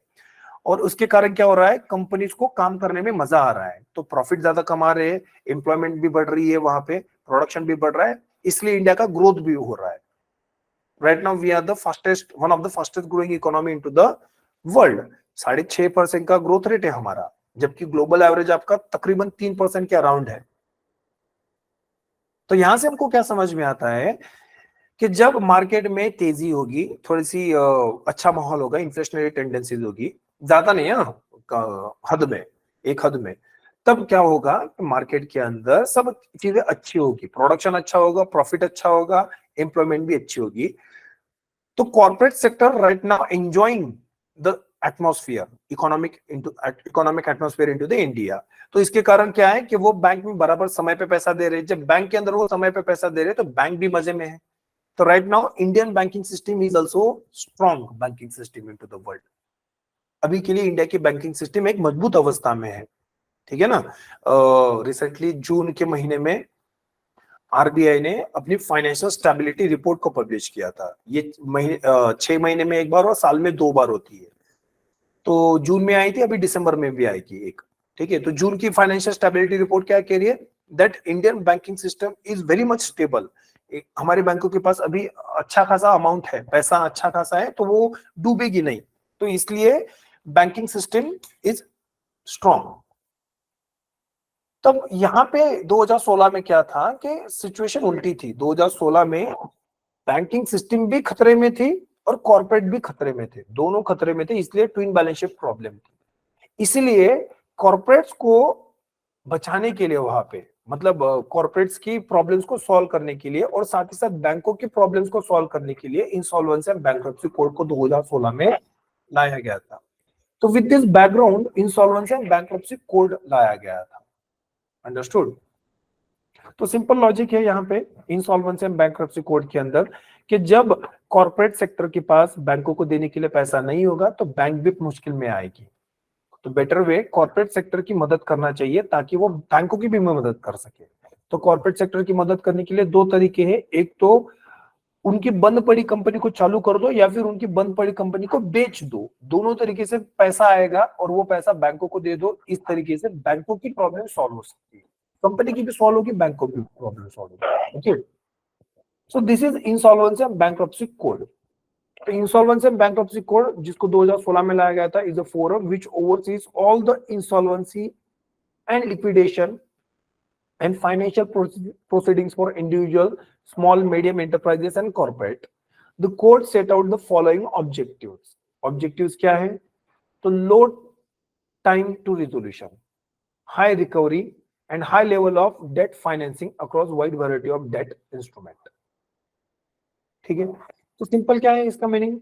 और उसके कारण क्या हो रहा है, कंपनीज को काम करने में मजा आ रहा है, तो प्रॉफिट ज्यादा कमा रहे हैं, एम्प्लॉयमेंट भी बढ़ रही है, वहां पे प्रोडक्शन भी बढ़ रहा है, इसलिए इंडिया का ग्रोथ भी हो रहा है। Right now we are the fastest, one of the fastest growing economy into the world. 6.5% का ग्रोथ रेट है हमारा, जबकि ग्लोबल एवरेज आपका तकरीबन 3% के अराउंड है। तो यहां से हमको क्या समझ में आता है कि जब मार्केट में तेजी होगी, थोड़ी सी अच्छा माहौल होगा, इन्फ्लेशनरी टेंडेंसीज होगी, ज्यादा नहीं है, हद में, एक हद में, तब क्या होगा, मार्केट के अंदर सब चीजें अच्छी होगी, प्रोडक्शन अच्छा होगा, प्रॉफिट अच्छा होगा, एम्प्लॉयमेंट भी अच्छी होगी। तो corporate sector right now enjoying the atmosphere, economic atmosphere into the India. तो इसके कारण क्या है कि वो बैंक में बराबर समय पे पैसा दे रहे हैं, जब बैंक के अंदर वो समय पे पैसा दे रहे हैं तो बैंक भी मजे में है। तो right now Indian banking system is also strong banking system into the world. अभी के लिए इंडिया की बैंकिंग सिस्टम एक मजबूत अवस्था में है, ठीक है ना। रिसेंटली जून के महीने में आरबीआई ने अपनी फाइनेंशियल स्टेबिलिटी रिपोर्ट को पब्लिश किया था। ये 6 महीने में एक बार और साल में 2 बार होती है। तो जून में आई थी, अभी दिसंबर में भी आएगी एक, ठीक है। तो जून की फाइनेंशियल स्टेबिलिटी रिपोर्ट क्या कह रही है, that Indian banking system is very much stable. हमारे बैंकों के पास अभी अच्छा खासा अमाउंट है, पैसा अच्छा खासा है, तो वो डूबेगी नहीं, तो इसलिए बैंकिंग सिस्टम इज स्ट्रॉन्ग। तब यहाँ पे 2016 में क्या था कि सिचुएशन उल्टी थी। 2016 में बैंकिंग सिस्टम भी खतरे में थी और कॉर्पोरेट भी खतरे में थे, दोनों खतरे में थे, इसलिए ट्विन बैलेंस शीट प्रॉब्लम थी। इसलिए कॉर्पोरेट्स को बचाने के लिए वहां पे, मतलब कॉर्पोरेट्स की प्रॉब्लम्स को सॉल्व करने के लिए और साथ ही साथ बैंकों की प्रॉब्लम्स को सॉल्व करने के लिए इंसॉल्वेंसी एंड बैंक्रप्सी कोड को 2016 में लाया गया था। तो with this background insolvency and bankruptcy code लाया गया था। अंडरस्टूड? तो सिंपल लॉजिक है यहाँ पे इंसॉल्वेंसी एंड बैंक्रप्सी कोड के अंदर कि जब कॉर्पोरेट सेक्टर के पास बैंकों को देने के लिए पैसा नहीं होगा तो बैंक भी मुश्किल में आएगी। तो बेटर वे कॉर्पोरेट सेक्टर की मदद करना चाहिए ताकि वो बैंकों की भी मदद कर सके। तो कॉर्पोरेट सेक्टर की मदद करने के लिए 2 तरीके हैं, एक तो उनकी बंद पड़ी कंपनी को चालू कर दो या फिर उनकी बंद पड़ी कंपनी को बेच दो, दोनों तरीके से पैसा आएगा और वो पैसा बैंकों को दे दो। इस तरीके से बैंकों की प्रॉब्लम सॉल्व हो सकती है, कंपनी की भी सॉल्व होगी, बैंकों की प्रॉब्लम सॉल्व होगी। Okay, so this is insolvency and bankruptcy code. तो इंसॉल्वेंसी एंड बैंक्रप्सी कोड जिसको 2016 में लाया गया था is a forum which overseas all the insolvency and liquidation and financial proceedings for individual, small, medium enterprises and corporate. The code set out the following objectives. Objectives क्या है? तो low time to resolution, high recovery and high level of debt financing across wide variety of debt instrument. ठीक है, तो simple क्या है इसका meaning,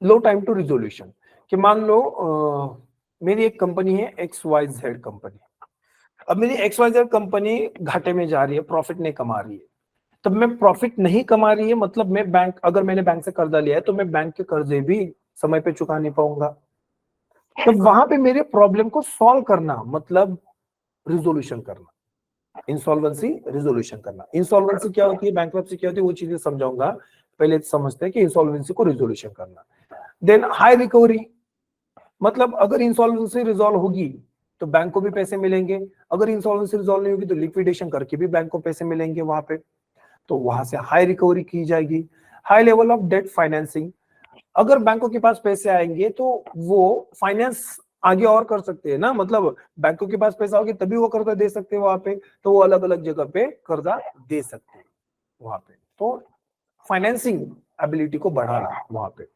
low time to resolution. कि मान लो मेरी एक कंपनी है XYZ कंपनी, अब मेरी XYZ कंपनी घाटे में जा रही है, प्रॉफिट नहीं कमा रही है। तब मैं प्रॉफिट नहीं कमा रही है मतलब मैं बैंक, अगर मैंने बैंक से कर्जा लिया है तो मैं बैंक के कर्जे भी समय पे चुका नहीं पाऊंगा। तो वहां पे मेरे प्रॉब्लम को सॉल्व करना मतलब रिजोल्यूशन करना, इंसॉल्वेंसी रिजोल्यूशन करना। इंसॉल्वेंसी क्या होती है, बैंक्रप्सी क्या होती है, वो चीजें समझाऊंगा। पहले समझते हैं कि इंसॉल्वेंसी को रिजोल्यूशन करना। देन हाई रिकवरी, मतलब अगर इंसॉल्वेंसी रिजॉल्व होगी तो बैंक को भी पैसे मिलेंगे, अगर इंसॉल्वेंसी रिजॉल्व नहीं होगी तो लिक्विडेशन करके भी बैंक को पैसे मिलेंगे वहां पे, तो वहां से हाई रिकवरी की जाएगी। High level of debt financing, अगर बैंकों के पास पैसे आएंगे तो वो फाइनेंस आगे और कर सकते हैं ना, मतलब बैंकों के पास पैसा होगी तभी वो कर्जा दे सकते हैं वहां पे, तो वो अलग अलग जगह पे कर्जा दे सकते हैं वहां पे। तो फाइनेंसिंग एबिलिटी को बढ़ाना वहां पे।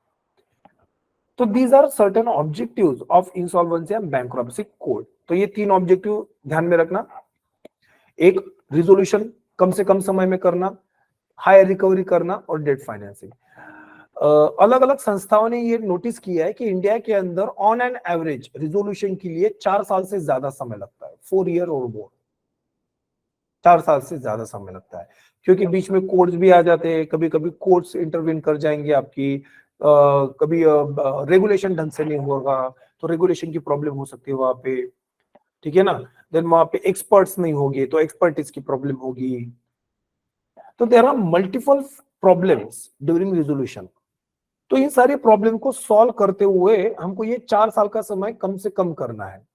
तो these are certain objectives of insolvency and bankruptcy code. तो ये 3 ऑब्जेक्टिव ध्यान में रखना, एक रिजोल्यूशन कम से कम समय में करना, हायर रिकवरी करना और डेट फाइनेंसिंग। अलग अलग संस्थाओं ने ये नोटिस किया है कि इंडिया के अंदर ऑन एन एवरेज रिजोल्यूशन के लिए 4 साल से ज्यादा समय लगता है, 4 ईयर और मोर, 4 साल से ज्यादा समय लगता है, क्योंकि बीच में कोर्ट्स भी आ जाते हैं, कभी कभी कोर्ट्स इंटरवीन कर जाएंगे आपकी, कभी रेगुलेशन ढंग से नहीं होगा तो रेगुलेशन की प्रॉब्लम हो सकती है वहां पे, ठीक है ना। देन वहां पे एक्सपर्ट्स नहीं होंगे तो एक्सपर्टीज की प्रॉब्लम होगी। तो there are multiple problems during resolution. तो इन सारी प्रॉब्लम को सॉल्व करते हुए हमको ये 4 साल का समय कम से कम करना है।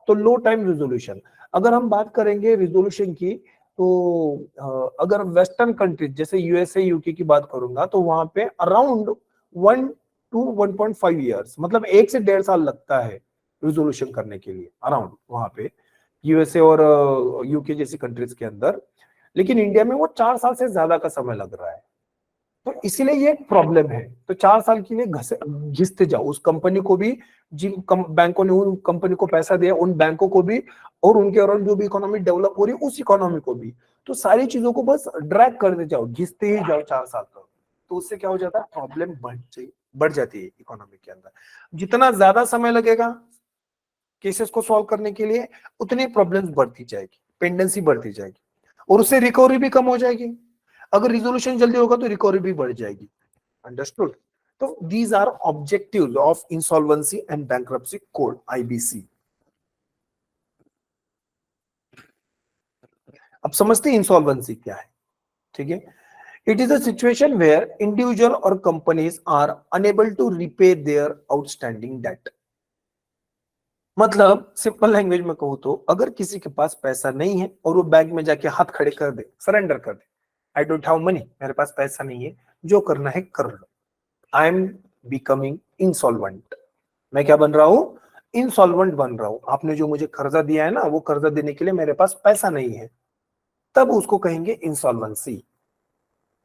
तो लो टाइम रिजोल्यूशन, अगर हम बात करेंगे रिजोल्यूशन की, तो अगर वेस्टर्न कंट्रीज जैसे यूएसए यूके की बात करूंगा तो वहां पे अराउंड 1 to 1.5 ईयर्स, मतलब 1 से 1.5 साल लगता है रिजोल्यूशन करने के लिए अराउंड वहां पे, यूएसए और यूके जैसी कंट्रीज के अंदर। लेकिन इंडिया में वो 4 साल से ज्यादा का समय लग रहा है। तो इसीलिए ये एक प्रॉब्लम है। तो 4 साल के लिए घिसते जाओ उस कंपनी को भी, जिन बैंकों ने उन कंपनी को पैसा दिया, उन बैंकों को भी, और उनके अराउंड जो भी इकोनॉमी डेवलप हो रही है उस इकोनॉमी को भी। तो सारी चीजों को बस ड्रैग करते जाओ, घिसते ही जाओ 4 साल तक। तो उससे क्या हो जाता है, प्रॉब्लम बढ़ जाती है इकोनॉमी के अंदर। जितना ज्यादा समय लगेगा केसेस को सॉल्व करने के लिए, उतनी प्रॉब्लम्स बढ़ती जाएगी, पेंडेंसी बढ़ती जाएगी, और उससे रिकवरी भी कम हो जाएगी। अगर रिजोल्यूशन जल्दी होगा तो रिकवरी भी बढ़ जाएगी। अंडरस्टूड। तो these are objectives of insolvency and bankruptcy code, IBC. अब समझते हैं इंसॉल्वेंसी क्या है, ठीक है। It is a situation where individual और companies are unable to repay their outstanding debt. मतलब सिंपल लैंग्वेज में कहूं तो, अगर किसी के पास पैसा नहीं है और वो बैंक में जाके हाथ खड़े कर दे, सरेंडर कर दे, आई डोंट हैव मनी, मेरे पास पैसा नहीं है, जो करना है कर लो, आई एम बिकमिंग इंसॉल्वेंट, मैं क्या बन रहा हूं, इंसॉल्वेंट बन रहा हूं। आपने जो मुझे कर्जा दिया है ना, वो कर्जा देने के लिए मेरे पास पैसा नहीं है, तब उसको कहेंगे insolvency.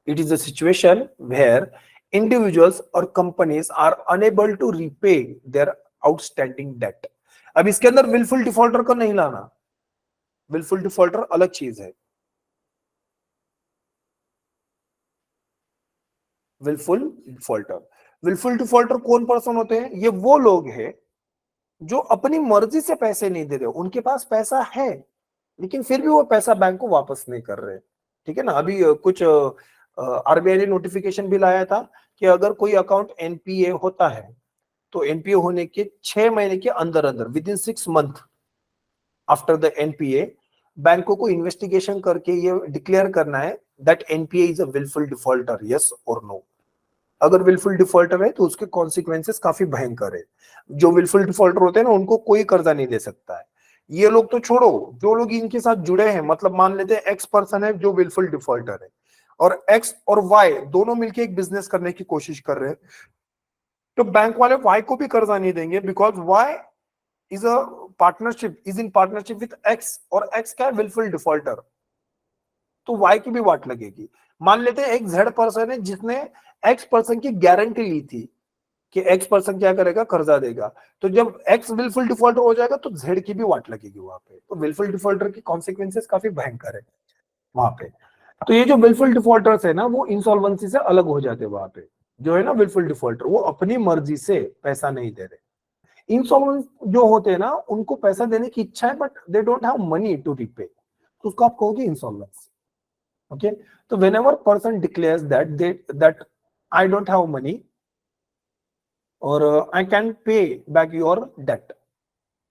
It is a situation where individuals और companies are unable to repay their outstanding debt. अब इसके अंदर विलफुल डिफॉल्टर को नहीं लाना, विलफुल डिफॉल्टर अलग चीज है। विलफुल डिफॉल्टर, विलफुल डिफॉल्टर कौन पर्सन होते हैं, ये वो लोग हैं जो अपनी मर्जी से पैसे नहीं दे रहे, उनके पास पैसा है लेकिन फिर भी वो पैसा बैंक को वापस नहीं कर रहे, ठीक है ना। अभी कुछ आरबीआई ने नोटिफिकेशन भी लाया था कि अगर कोई अकाउंट एनपीए होता है तो एनपीए होने के 6 महीने के अंदर अंदर, within 6 month after the NPA, बैंकों को इन्वेस्टिगेशन करके ये डिक्लेयर करना है that NPA is a wilful defaulter, yes और नो। अगर विलफुल डिफॉल्टर है तो उसके कॉन्सिक्वेंसेस काफी भयंकर है। जो विलफुल डिफॉल्टर होते हैं ना, उनको कोई कर्जा नहीं दे सकता है। ये लोग तो छोड़ो, जो लोग इनके साथ जुड़े हैं, मतलब मान लेते हैं एक्स पर्सन है जो विलफुल डिफॉल्टर है, और एक्स और वाई दोनों मिलके एक बिजनेस करने की कोशिश कर रहे हैं, तो बैंक वाले वाई को भी कर्जा नहीं देंगे, because Y is a partnership, is in partnership with X, और एक्स क्या है, विलफुल डिफॉल्टर, तो वाई की भी वाट लगेगी। मान लेते हैं एक जेड पर्सन है जिसने एक्स पर्सन की गारंटी ली थी कि एक्स पर्सन क्या करेगा, कर्जा देगा, तो जब एक्स विलफुल डिफॉल्टर हो जाएगा तो जेड की भी वाट लगेगी वहां पे। तो विलफुल डिफॉल्टर की कॉन्सिक्वेंसेस काफी भयंकर है वहां पे। तो ये जो विलफुल डिफॉल्टर्स है ना, वो इंसॉल्वेंसी से अलग हो जाते हैं वहां पे। जो है ना विलफुल डिफॉल्टर, वो अपनी मर्जी से पैसा नहीं दे रहे। इंसॉल्वेंट जो होते हैं ना, उनको पैसा देने की इच्छा है but they don't have money to repay, तो उसको आप कहोगे इंसॉल्वेंसी। ओके, तो whenever person declares that I don't have money or I can pay back your debt,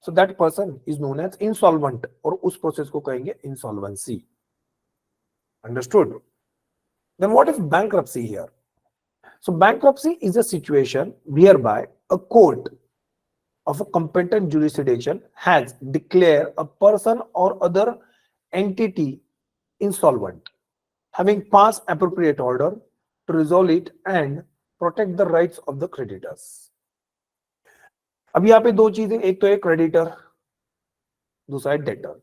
so that person is known as insolvent, और उस process को कहेंगे insolvency। Understood? Then what is bankruptcy here? So bankruptcy is a situation whereby a court of a competent jurisdiction has declared a person or other entity insolvent, having passed appropriate order to resolve it and protect the rights of the creditors। अब यहाँ पे दो चीजें, एक तो है creditor, दूसरा है डेटर।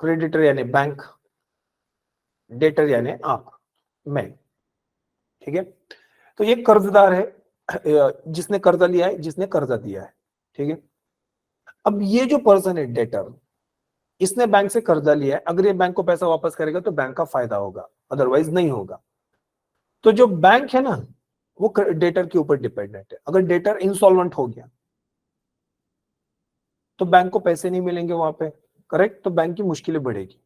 क्रेडिटर यानी बैंक, डेटर यानी आप, मैं, ठीक है। तो ये कर्जदार है, जिसने कर्जा लिया है, जिसने कर्जा दिया है, ठीक है। अब ये जो पर्सन है डेटर, इसने बैंक से कर्जा लिया है, अगर ये बैंक को पैसा वापस करेगा तो बैंक का फायदा होगा, अदरवाइज नहीं होगा। तो जो बैंक है ना, वो डेटर के ऊपर डिपेंडेंट है। अगर डेटर इंसॉल्वेंट हो गया तो बैंक को पैसे नहीं मिलेंगे वहां पे, करेक्ट, तो बैंक की मुश्किलें बढ़ेगी,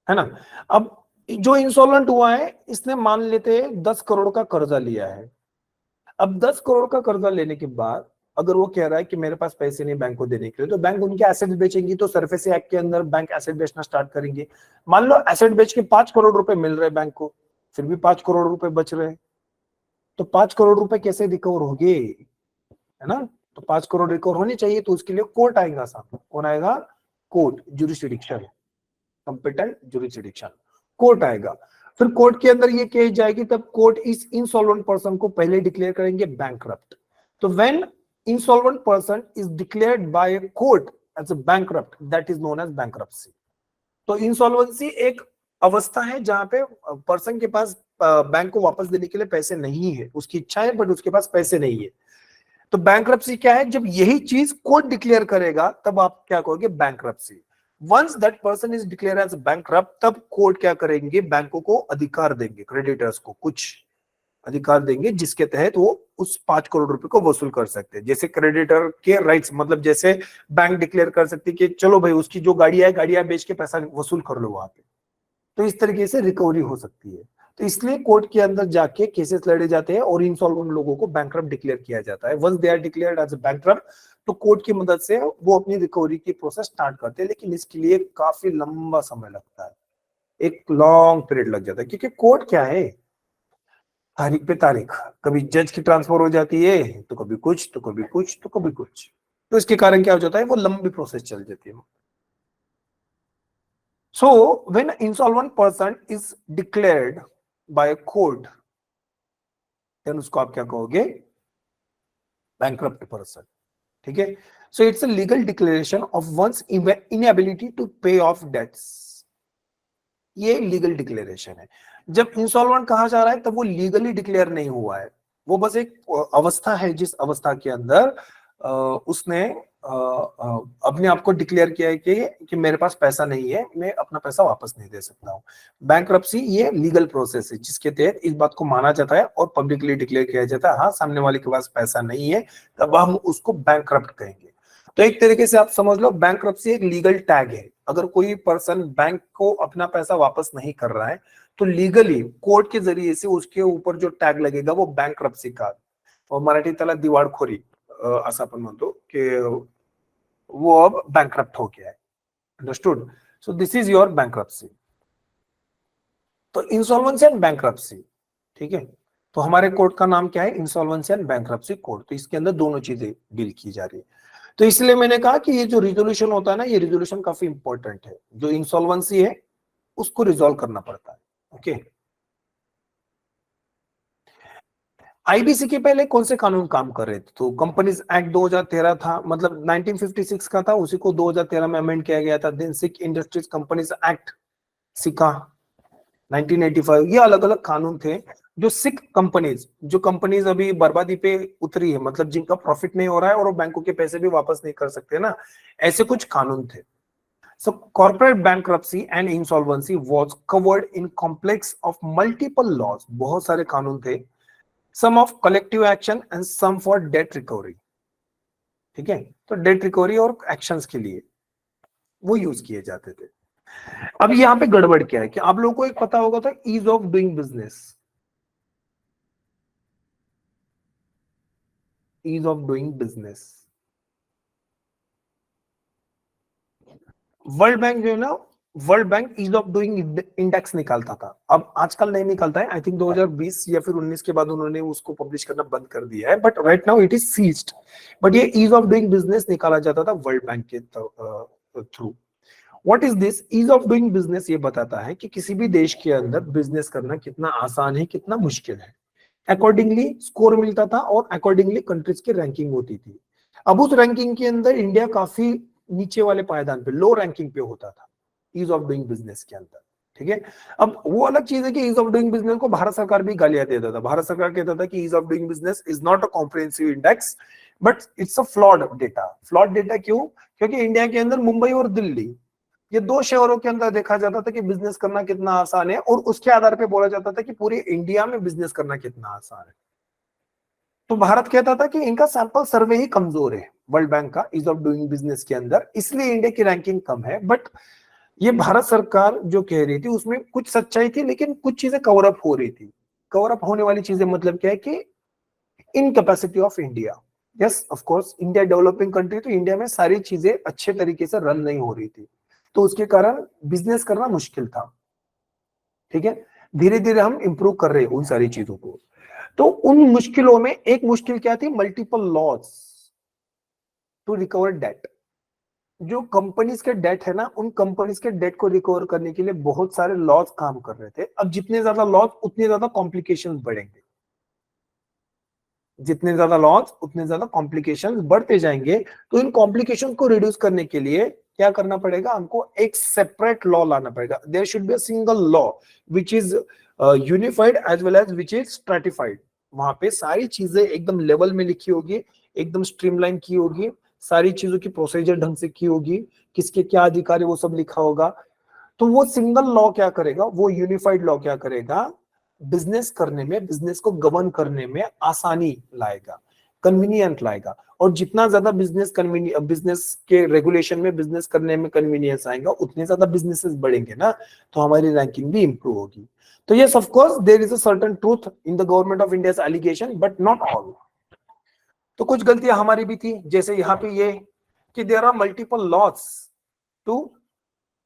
है ना। अब जो इंसॉल्वेंट हुआ है, इसने मान लेते हैं 10 करोड़ का कर्जा लिया है। अब 10 करोड़ का कर्जा लेने के बाद अगर वो कह रहा है कि मेरे पास पैसे नहीं बैंक को देने के लिए, तो बैंक उनके एसेट बेचेंगी, तो सरफेसी एक्ट के अंदर बैंक एसेट बेचना स्टार्ट करेंगे। मान लो एसेट बेच के 5 करोड़ रुपए मिल रहे बैंक को, फिर भी 5 करोड़ रुपए बच रहे हैं, तो 5 करोड़ रुपए कैसे रिकवर होंगे, है ना। तो 5 करोड़ रिकवर होने चाहिए, तो उसके लिए कोर्ट आएगा सामने। कौन आएगा? Court, jurisdiction, competent jurisdiction, court आएगा। फिर कोर्ट के अंदर ये केस जाएगी, तब कोर्ट इस इंसॉल्वेंट पर्सन को पहले डिक्लेयर करेंगे बैंकरप्ट। तो when insolvent person is declared by court as a bankrupt, that is known as bankruptcy. तो इंसॉल्वेंसी एक अवस्था है जहां पे पर्सन के पास बैंक को वापस देने के लिए पैसे नहीं है, उसकी इच्छा है बट उसके पास पैसे नहीं है। तो बैंकरप्सी क्या है? जब यही चीज कोर्ट डिक्लेयर करेगा तब आप क्या कहोगे? Bankruptcy. Once that person is declare as bankrupt, तब कोर्ट क्या करेंगे? बैंकों को अधिकार देंगे, क्रेडिटर्स को कुछ अधिकार देंगे, जिसके तहत वो उस 5 करोड़ रुपए को वसूल कर सकते हैं। जैसे क्रेडिटर के राइट्स, मतलब जैसे बैंक डिक्लेयर कर सकती है कि चलो भाई उसकी जो गाड़ियां है, गाड़ियां बेच के पैसा वसूल कर लो वहां पे, तो इस तरीके से रिकवरी हो सकती है। तो इसलिए कोर्ट के अंदर जाके केसेस लड़े जाते हैं और इंसॉल्वेंट लोगों को बैंकरप्ट डिक्लेयर किया जाता है। Once they are declared as bankrupt, तो कोर्ट की मदद से वो अपनी रिकवरी की प्रोसेस स्टार्ट करते हैं, लेकिन इसके लिए काफी लंबा समय लगता है, एक लॉन्ग पीरियड लग जाता है, क्योंकि कोर्ट क्या है? तारीख पे तारीख, कभी जज की ट्रांसफर हो जाती है, तो कभी कुछ, तो कभी कुछ, तो कभी कुछ, तो इसके कारण क्या हो जाता है? वो लंबी प्रोसेस चल जाती है। So when an insolvent person is declared by a court, then उसको आप क्या कहोगे? Bankrupt person, ठीक है। So it's a legal declaration of one's inability to pay off debts. ये लीगल डिक्लेरेशन है। जब इंसॉल्वेंट कहा जा रहा है तब वो लीगली डिक्लेयर नहीं हुआ है, वो बस एक अवस्था है जिस अवस्था के अंदर उसने अपने आप को डिक्लेयर किया है कि मेरे पास पैसा नहीं है, मैं अपना पैसा वापस नहीं दे सकता हूँ। बैंकरप्सी ये लीगल प्रोसेस है जिसके तहत इस बात को माना जाता है और पब्लिकली डिक्लेयर किया जाता है, हाँ सामने वाले के पास पैसा नहीं है, तब हम उसको बैंकरप्ट कहेंगे। तो एक तरीके से आप समझ लो बैंकरप्सी एक लीगल टैग है। अगर कोई पर्सन बैंक को अपना पैसा वापस नहीं कर रहा है, तो लीगली कोर्ट के जरिए से उसके ऊपर जो टैग लगेगा वो बैंकरप्सी का, और मराठी त्याला दिवाळखोरी असं आपण म्हणतो की वो अब बैंकरप्ट हो गया है। Understood? So this is your bankruptcy. तो इंसॉल्वेंसी एंड बैंकरप्सी, ठीक है। तो हमारे कोर्ट का नाम क्या है? Insolvency and bankruptcy court. तो इसके अंदर दोनों चीजें डील की जा रही है। तो इसलिए मैंने कहा कि ये जो रिजोल्यूशन होता है ना, ये रिजोल्यूशन काफी इंपॉर्टेंट है। जो इंसॉल्वेंसी है उसको रिजॉल्व करना पड़ता है, ओके। आईबीसी के पहले कौन से कानून काम कर रहे थे? तो कंपनीज एक्ट 2013 था, मतलब 1956 का था, उसी को 2013 में अमेंड किया गया था। देन सिक इंडस्ट्रीज कंपनीज एक्ट सिका 1985। ये अलग अलग कानून थे जो सिक कंपनीज, जो कंपनीज अभी बर्बादी पे उतरी है, मतलब जिनका प्रॉफिट नहीं हो रहा है और वो बैंकों के पैसे भी वापस नहीं कर सकते ना, ऐसे कुछ कानून थे। So corporate bankruptcy and insolvency was covered in complex of multiple laws. बहुत सारे कानून थे, some of collective action and some for debt recovery, ठीक है। तो डेट रिकवरी और एक्शंस के लिए वो यूज किए जाते थे। अब यहाँ पे गड़बड़ क्या है कि आप लोगों को एक पता होगा था, ease of doing business, ease of doing business. World bank जो है ना, world bank ease of doing index निकालता था, अब आजकल नहीं निकालता है। आई थिंक 2020 या फिर 19 के बाद उन्होंने उसको पब्लिश करना बंद कर दिया है, but right now it is ceased. But ये ईज ऑफ डूइंग बिजनेस निकाला जाता था वर्ल्ड बैंक के through. What is this? Ease of doing business ये बताता है कि किसी भी देश के अंदर बिजनेस करना कितना आसान है, कितना मुश्किल है। अकॉर्डिंगली स्कोर मिलता था और अकॉर्डिंगली कंट्रीज की रैंकिंग होती थी। अब उस रैंकिंग के अंदर इंडिया काफी नीचे वाले पायदान पे, लो रैंकिंग पे होता था ईज ऑफ डूइंग बिजनेस के अंदर, ठीक है। अब वो अलग चीज है कि ईज ऑफ डूइंग बिजनेस को भारत सरकार भी गालियां देता था। भारत सरकार कहता था कि ease of doing business is not a comprehensive index but it's a flawed data. Flawed data क्यों? क्योंकि इंडिया के अंदर मुंबई और दिल्ली, ये दो शहरों के अंदर देखा जाता था कि बिजनेस करना कितना आसान है, और उसके आधार पे बोला जाता था कि पूरे इंडिया में बिजनेस करना कितना आसान है। तो भारत कहता था कि इनका सैंपल सर्वे ही कमजोर है वर्ल्ड बैंक का ईज ऑफ डूइंग बिजनेस के अंदर, इसलिए इंडिया की रैंकिंग कम है। बट ये भारत सरकार जो कह रही थी उसमें कुछ सच्चाई थी, लेकिन कुछ चीजें कवर अप हो रही थी। कवर अप होने वाली चीजें मतलब क्या है कि incapacity of India. Yes of course, India developing country, तो इंडिया में सारी चीजें अच्छे तरीके से रन नहीं हो रही थी, तो उसके कारण बिजनेस करना मुश्किल था। ठीक है, धीरे धीरे हम इंप्रूव कर रहे हैं उन सारी चीजों को। तो उन मुश्किलों में एक मुश्किल क्या थी? Multiple laws to recover debt. जो कंपनीज के डेट है ना, उन कंपनीज के डेट को रिकवर करने के लिए बहुत सारे लॉज काम कर रहे थे। अब जितने ज्यादा लॉज उतने ज्यादा कॉम्प्लिकेशंस बढ़ेंगे, जितने ज्यादा लॉज उतने ज्यादा कॉम्प्लिकेशंस बढ़ते जाएंगे। तो इन कॉम्प्लिकेशंस को रिड्यूस करने के लिए क्या करना पड़ेगा? हमको एक सेपरेट लॉ लाना पड़ेगा। There should be a single law which is unified as well as which is stratified. वहां पे सारी चीजें एकदम लेवल में लिखी होगी, एकदम स्ट्रीमलाइन की होगी, सारी चीजों की प्रोसीजर ढंग से की होगी, किसके क्या अधिकार है वो सब लिखा होगा। तो वो सिंगल लॉ क्या करेगा? वो यूनिफाइड लॉ क्या करेगा? बिजनेस करने में, बिजनेस को गवर्न करने में आसानी लाएगा, कन्वीनियंट लाएगा। और जितना ज्यादा बिजनेस के रेगुलेशन में, बिजनेस करने में कन्वीनियंस आएगा, उतने ज्यादा बिजनेसेस बढ़ेंगे ना, तो हमारी रैंकिंग भी इंप्रूव होगी। तो yes of course there is a certain truth in the government of India's allegation, but not all. तो कुछ गलतियां हमारी भी थी, जैसे यहाँ पे ये कि there are multiple laws to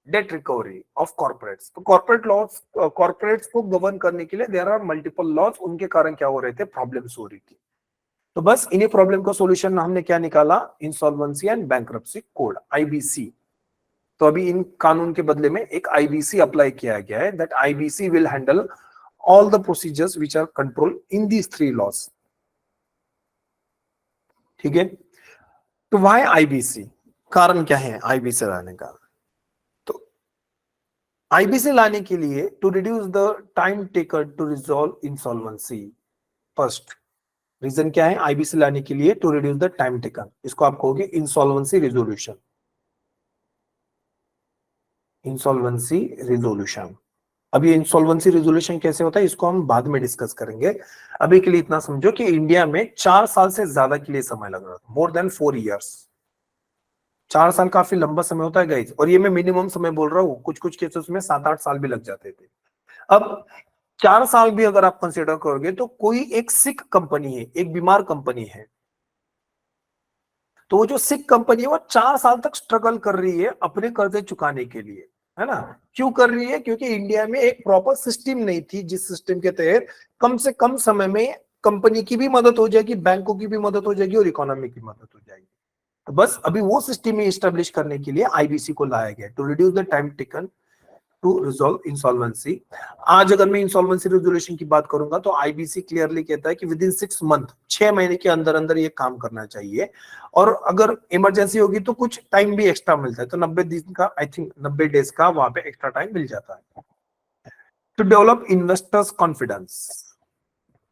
debt recovery of corporates. तो कॉर्पोरेट लॉज, कॉर्पोरेट्स को गवर्न करने के लिए देयर आर मल्टीपल लॉज। उनके कारण क्या हो रहे थे? प्रॉब्लम्स हो रही थी। तो बस इन्हीं प्रॉब्लम का सॉल्यूशन हमने क्या निकाला? Insolvency and bankruptcy code, IBC. तो अभी इन कानून के बदले में एक आईबीसी अप्लाई किया गया है, that IBC will handle all the procedures which are control in these three laws. ठीक है, तो व्हाई आईबीसी? कारण क्या है आईबीसी लाने का? आईबीसी लाने के लिए to reduce the time taken to resolve insolvency. First reason क्या है आईबीसी लाने के लिए? To reduce the time taken, इसको आप कहोगे इंसॉल्वेंसी रिजोल्यूशन। Insolvency resolution. अब ये इंसॉल्वेंसी रिजोल्यूशन कैसे होता है इसको हम बाद में डिस्कस करेंगे। अभी के लिए इतना समझो कि इंडिया में 4 साल से ज्यादा के लिए समय लग रहा था, मोर देन 4 years। 4 साल काफी लंबा समय होता है गाइज, और ये मैं मिनिमम समय बोल रहा हूँ, कुछ कुछ केसेस में 7-8 साल भी लग जाते थे। अब 4 साल भी अगर आप कंसिडर करोगे तो कोई एक सिक कंपनी है, एक बीमार कंपनी है, तो वो जो सिक कंपनी है वो 4 साल तक स्ट्रगल कर रही है अपने कर्जे चुकाने के लिए, है ना? क्यों कर रही है? क्योंकि इंडिया में एक प्रॉपर सिस्टम नहीं थी, जिस सिस्टम के तहत कम से कम समय में कंपनी की भी मदद हो जाएगी, बैंकों की भी मदद हो जाएगी और इकोनॉमी की मदद हो जाएगी। तो बस अभी वो सिस्टम स्टेब्लिश करने के लिए आईबीसी को लाया गया, to reduce the time taken to resolve insolvency. आज अगर मैं इंसॉल्वेंसी रेजोल्यूशन की बात करूंगा तो आईबीसी क्लियरली कहता है कि विद इन 6 मंथ, 6 महीने के अंदर अंदर ये काम करना चाहिए, और अगर इमरजेंसी होगी तो कुछ टाइम भी एक्स्ट्रा मिलता है, तो 90 दिन का, आई थिंक 90 डेज का वहां पे एक्स्ट्रा टाइम मिल जाता है। To develop investors confidence.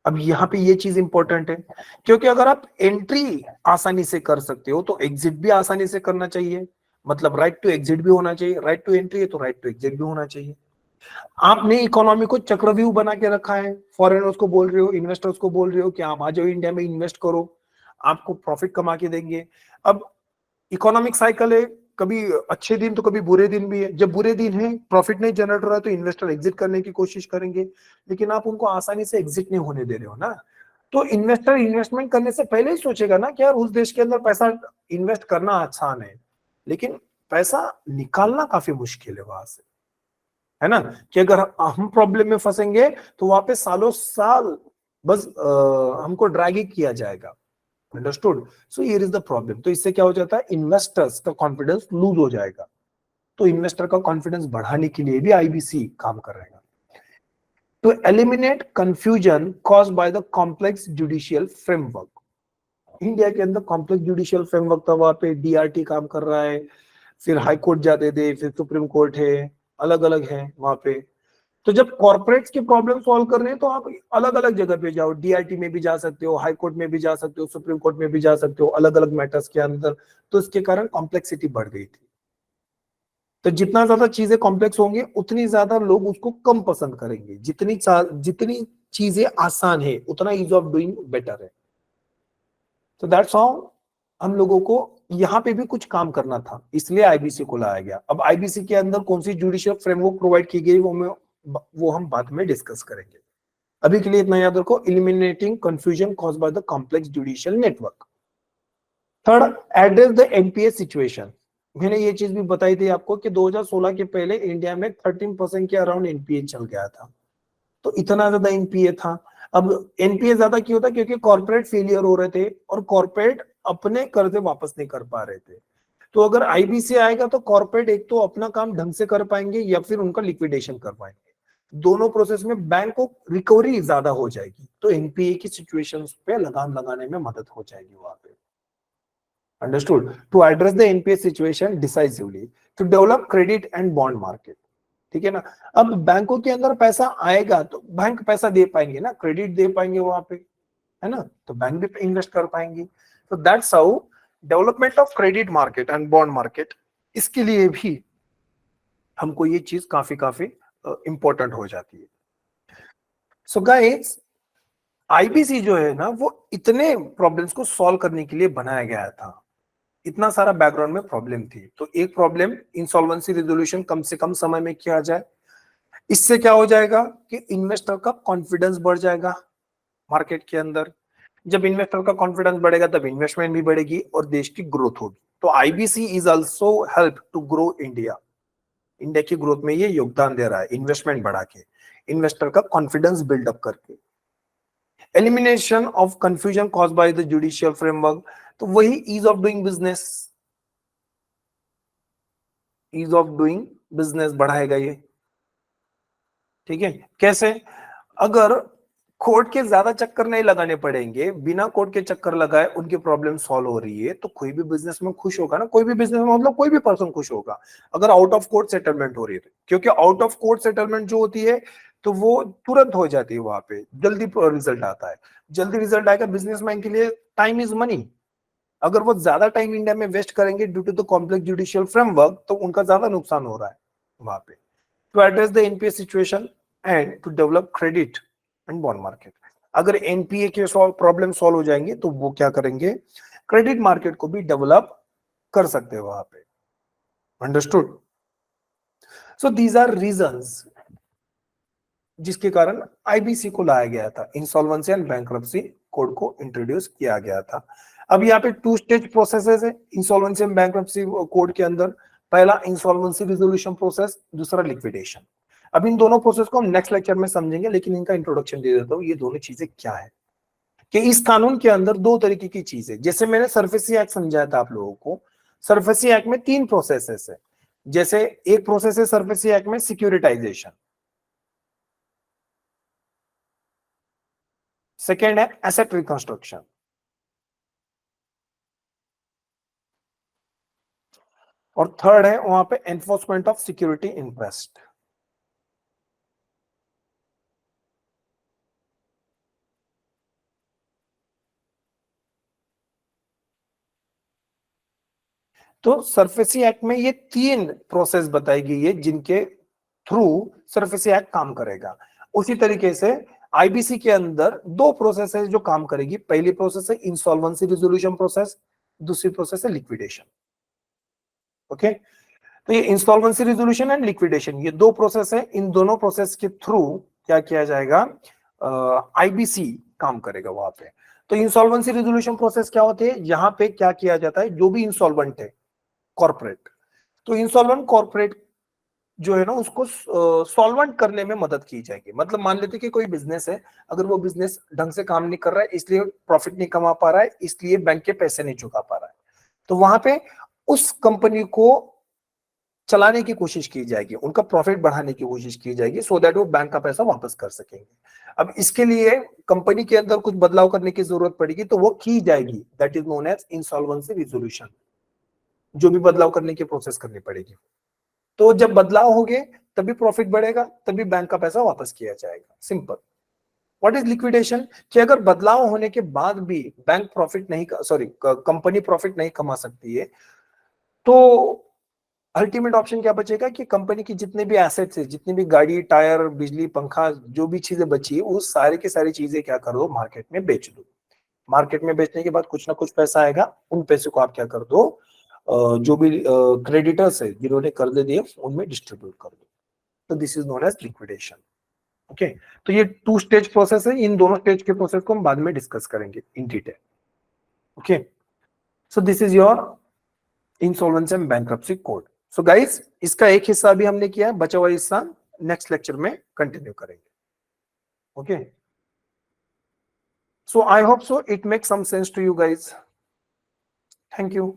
अब यहाँ पे ये चीज इंपॉर्टेंट है, क्योंकि अगर आप एंट्री आसानी से कर सकते हो तो एग्जिट भी आसानी से करना चाहिए। मतलब राइट टू एग्जिट भी होना चाहिए, राइट टू एंट्री है तो राइट टू एग्जिट भी होना चाहिए। आपने इकोनॉमी को चक्रव्यूह बना के रखा है, फॉरेनर्स को बोल रहे हो, इन्वेस्टर्स को बोल रहे हो कि आप आ जाओ इंडिया में इन्वेस्ट करो, आपको प्रॉफिट कमा के देंगे। अब इकोनॉमिक साइकिल है, कभी अच्छे दिन तो कभी बुरे दिन भी है। जब बुरे दिन है, प्रॉफिट नहीं जनरेट हो रहा है, तो इन्वेस्टर एग्जिट करने की कोशिश करेंगे, लेकिन आप उनको आसानी से एग्जिट नहीं होने दे रहे हो ना। तो इन्वेस्टर इन्वेस्टमेंट करने से पहले ही सोचेगा ना कि यार उस देश के अंदर पैसा इन्वेस्ट करना आसान है, लेकिन पैसा निकालना काफी मुश्किल है वहां से, है ना? कि अगर हम प्रॉब्लम में फंसेंगे तो वहां पे सालों साल बस हमको ड्रैग ही किया जाएगा। Understood? So here is the problem. तो इससे क्या हो जाता है? इन्वेस्टर्स का कॉन्फिडेंस लूज हो जाएगा। तो इन्वेस्टर का कॉन्फिडेंस बढ़ाने के लिए भी आईबीसी काम कर रहेगा। To eliminate confusion caused by the complex judicial framework. India के अंदर कॉम्प्लेक्स जुडिशियल फ्रेमवर्क था, वहां पे डीआरटी काम कर रहा है, फिर हाई कोर्ट जाते थे, फिर सुप्रीम कोर्ट है, अलग अलग हैं वहां पे। तो जब कॉर्पोरेट्स की प्रॉब्लम सॉल्व कर रहे हैं तो आप अलग अलग जगह पे जाओ, डीआईटी में भी जा सकते हो, हाई कोर्ट में भी जा सकते हो, सुप्रीम कोर्ट में भी जा सकते हो, अलग अलग मैटर्स के अंदर। तो इसके कारण कॉम्प्लेक्सिटी बढ़ गई थी। तो जितना ज्यादा चीजें कॉम्प्लेक्स होंगी उतनी ज्यादा लोग उसको कम पसंद करेंगे, जितनी चीजें आसान है उतना इज ऑफ डूइंग बेटर है। तो दैट्स हाउ हम लोगों को यहाँ पे भी कुछ काम करना था, इसलिए आईबीसी को लाया गया। अब आईबीसी के अंदर कौन सी जुडिशियल फ्रेमवर्क प्रोवाइड की गई वो हम बाद में डिस्कस करेंगे। अभी के लिए इतना याद रखो, eliminating confusion caused by the complex judicial network. Third, address the NPA situation. मैंने ये चीज भी बताई थी आपको कि 2016 के पहले इंडिया में 13% के अराउंड एनपीए चल गया था। तो इतना ज्यादा एनपीए था। अब एनपीए ज्यादा क्यों था? क्योंकि कॉर्पोरेट फेलियर हो रहे थे और कॉर्पोरेट अपने कर्जे वापस नहीं कर पा रहे थे। तो अगर आईबीसी आएगा तो कॉर्पोरेट एक तो अपना काम ढंग से कर पाएंगे या फिर उनका लिक्विडेशन कर पाएंगे। दोनों प्रोसेस में बैंक को रिकवरी ज्यादा हो जाएगी, तो एनपीए की सिचुएशंस पे लगाम लगाने में मदद हो जाएगी वहां पे। Understood? To address the NPA situation decisively, to develop credit and bond market. ठीक है ना? अब बैंकों के अंदर पैसा आएगा तो बैंक पैसा दे पाएंगे ना, क्रेडिट दे पाएंगे वहां पे, है ना? तो बैंक भी इन्वेस्ट कर पाएंगे। तो that's how development of credit market and bond market, इसके लिए भी हमको ये चीज काफी काफी इंपॉर्टेंट हो जाती है। सो गाइस, आईबीसी जो है ना वो इतने प्रॉब्लम्स को सॉल्व करने के लिए बनाया गया था। इतना सारा बैकग्राउंड में प्रॉब्लम थी, तो एक प्रॉब्लम इंसॉल्वेंसी रिजोल्यूशन कम से कम समय में किया जाए। इससे क्या हो जाएगा कि इन्वेस्टर का कॉन्फिडेंस बढ़ जाएगा मार्केट के अंदर। जब इन्वेस्टर का कॉन्फिडेंस बढ़ेगा तब इन्वेस्टमेंट भी बढ़ेगी और देश की ग्रोथ होगी। तो IBC is also help to grow India. India की ग्रोथ में ये योगदान दे रहा है, इन्वेस्टमेंट बढ़ा के, इन्वेस्टर का कॉन्फिडेंस बिल्डअप करके। Elimination of confusion caused by the judicial framework, तो वही ease of doing business, ease of doing business बढ़ाएगा ये। ठीक है? कैसे? अगर कोर्ट के ज्यादा चक्कर नहीं लगाने पड़ेंगे, बिना कोर्ट के चक्कर लगाए उनकी प्रॉब्लम सॉल्व हो रही है, तो कोई भी बिजनेस में खुश होगा ना, कोई भी बिजनेस में मतलब कोई भी पर्सन खुश होगा अगर आउट ऑफ कोर्ट सेटलमेंट हो रही है। क्योंकि आउट ऑफ कोर्ट सेटलमेंट जो होती है तो वो तुरंत हो जाती है, वहां पे जल्दी रिजल्ट आता है। जल्दी रिजल्ट आएगा, बिजनेसमैन के लिए टाइम इज मनी। अगर वो ज्यादा टाइम इंडिया में वेस्ट करेंगे due to the complex judicial framework, तो उनका ज्यादा नुकसान हो रहा है वहां पे। To address the NPA situation and to develop credit and bond market. अगर एनपीए के प्रॉब्लम सॉल्व हो जाएंगे तो वो क्या करेंगे? क्रेडिट मार्केट को भी डेवलप कर सकते हैं वहां पे। Understood? So these are reasons जिसके कारण आईबीसी को लाया गया था, इंसॉल्वेंसी एंड बैंक्रप्सी कोड को इंट्रोड्यूस किया गया था। अब यहाँ पे 2 स्टेज प्रोसेसेस है इंसॉल्वेंसी एंड बैंक्रप्सी कोड के अंदर। पहला इंसॉल्वेंसी रिजोल्यूशन प्रोसेस, दूसरा लिक्विडेशन। अब इन दोनों प्रोसेस को हम नेक्स्ट लेक्चर में समझेंगे, लेकिन इनका इंट्रोडक्शन दे देता हूँ, ये दोनों चीजें क्या है। कि इस कानून के अंदर 2 तरीके की चीजें, जैसे मैंने सरफेसी एक्ट समझाया था आप लोगों को, सरफेसी एक्ट में 3 प्रोसेसेस है। जैसे एक प्रोसेस है सरफेसी एक्ट में सिक्योरिटाइजेशन, सेकेंड है एसेट रिकंस्ट्रक्शन, और थर्ड है वहां पे एनफोर्समेंट ऑफ सिक्योरिटी इंटरेस्ट। तो सरफेसी एक्ट में ये 3 प्रोसेस बताई गई है जिनके थ्रू सरफेसी एक्ट काम करेगा। उसी तरीके से आईबीसी के अंदर 2 प्रोसेस है जो काम करेगी। पहली प्रोसेस है इंसॉल्वेंसी रिजोल्यूशन प्रोसेस, दूसरी प्रोसेस है लिक्विडेशन। ओके? तो ये इंसॉल्वेंसी रिजोल्यूशन एंड लिक्विडेशन, ये 2 प्रोसेस है। इन दोनों प्रोसेस के थ्रू क्या किया जाएगा? आईबीसी काम करेगा वहां पे। तो इंसॉल्वेंसी रिजोल्यूशन प्रोसेस क्या होते हैं? यहाँ पे क्या किया जाता है, जो भी इंसॉल्वेंट है कॉर्पोरेट, तो इंसॉल्वेंट कॉर्पोरेट जो है ना उसको सॉल्वेंट करने में मदद की जाएगी। मतलब मान लेते कि कोई बिजनेस है, अगर वो बिजनेस ढंग से काम नहीं कर रहा है, इसलिए प्रॉफिट नहीं कमा पा रहा है, इसलिए बैंक के पैसे नहीं चुका पा रहा है, तो वहां पे उस कंपनी को चलाने की कोशिश की जाएगी, उनका प्रॉफिट बढ़ाने की कोशिश की जाएगी, सो दैट वो बैंक का पैसा वापस कर सकेंगे। अब इसके लिए कंपनी के अंदर कुछ बदलाव करने की जरूरत पड़ेगी, तो वो की जाएगी, that is known as insolvency resolution. जो भी बदलाव करने की प्रोसेस करनी पड़ेगी। तो जब बदलाव हो गए तभी प्रॉफिट बढ़ेगा, तभी बैंक का पैसा वापस किया जाएगा, सिंपल। What is liquidation? कि अगर बदलाव होने के बाद भी बैंक प्रॉफिट नहीं, सॉरी कंपनी प्रॉफिट नहीं कमा सकती है, तो अल्टीमेट ऑप्शन क्या बचेगा कि कंपनी की जितने भी एसेट्स है, जितनी भी गाड़ी, टायर, बिजली, पंखा, जो भी चीजें बची है, वो सारी की सारी चीजें क्या कर दो, मार्केट में बेच दो। मार्केट में बेचने के बाद कुछ ना कुछ पैसा आएगा, उन पैसे को आप क्या कर दो, जो भी क्रेडिटर्स है जिन्होंने कर्ज दिए उनमें डिस्ट्रीब्यूट कर दो। तो this is known as liquidation. Okay, तो ये 2 स्टेज प्रोसेस है, इन दोनों स्टेज के प्रोसेस को हम बाद में डिस्कस करेंगे in detail. Okay, so this is your insolvency and bankruptcy code. So guys, इसका एक हिस्सा भी हमने किया है, बचा हुआ हिस्सा नेक्स्ट लेक्चर में कंटिन्यू करेंगे। Okay, so I hope so it make some sense to you guys. Thank you.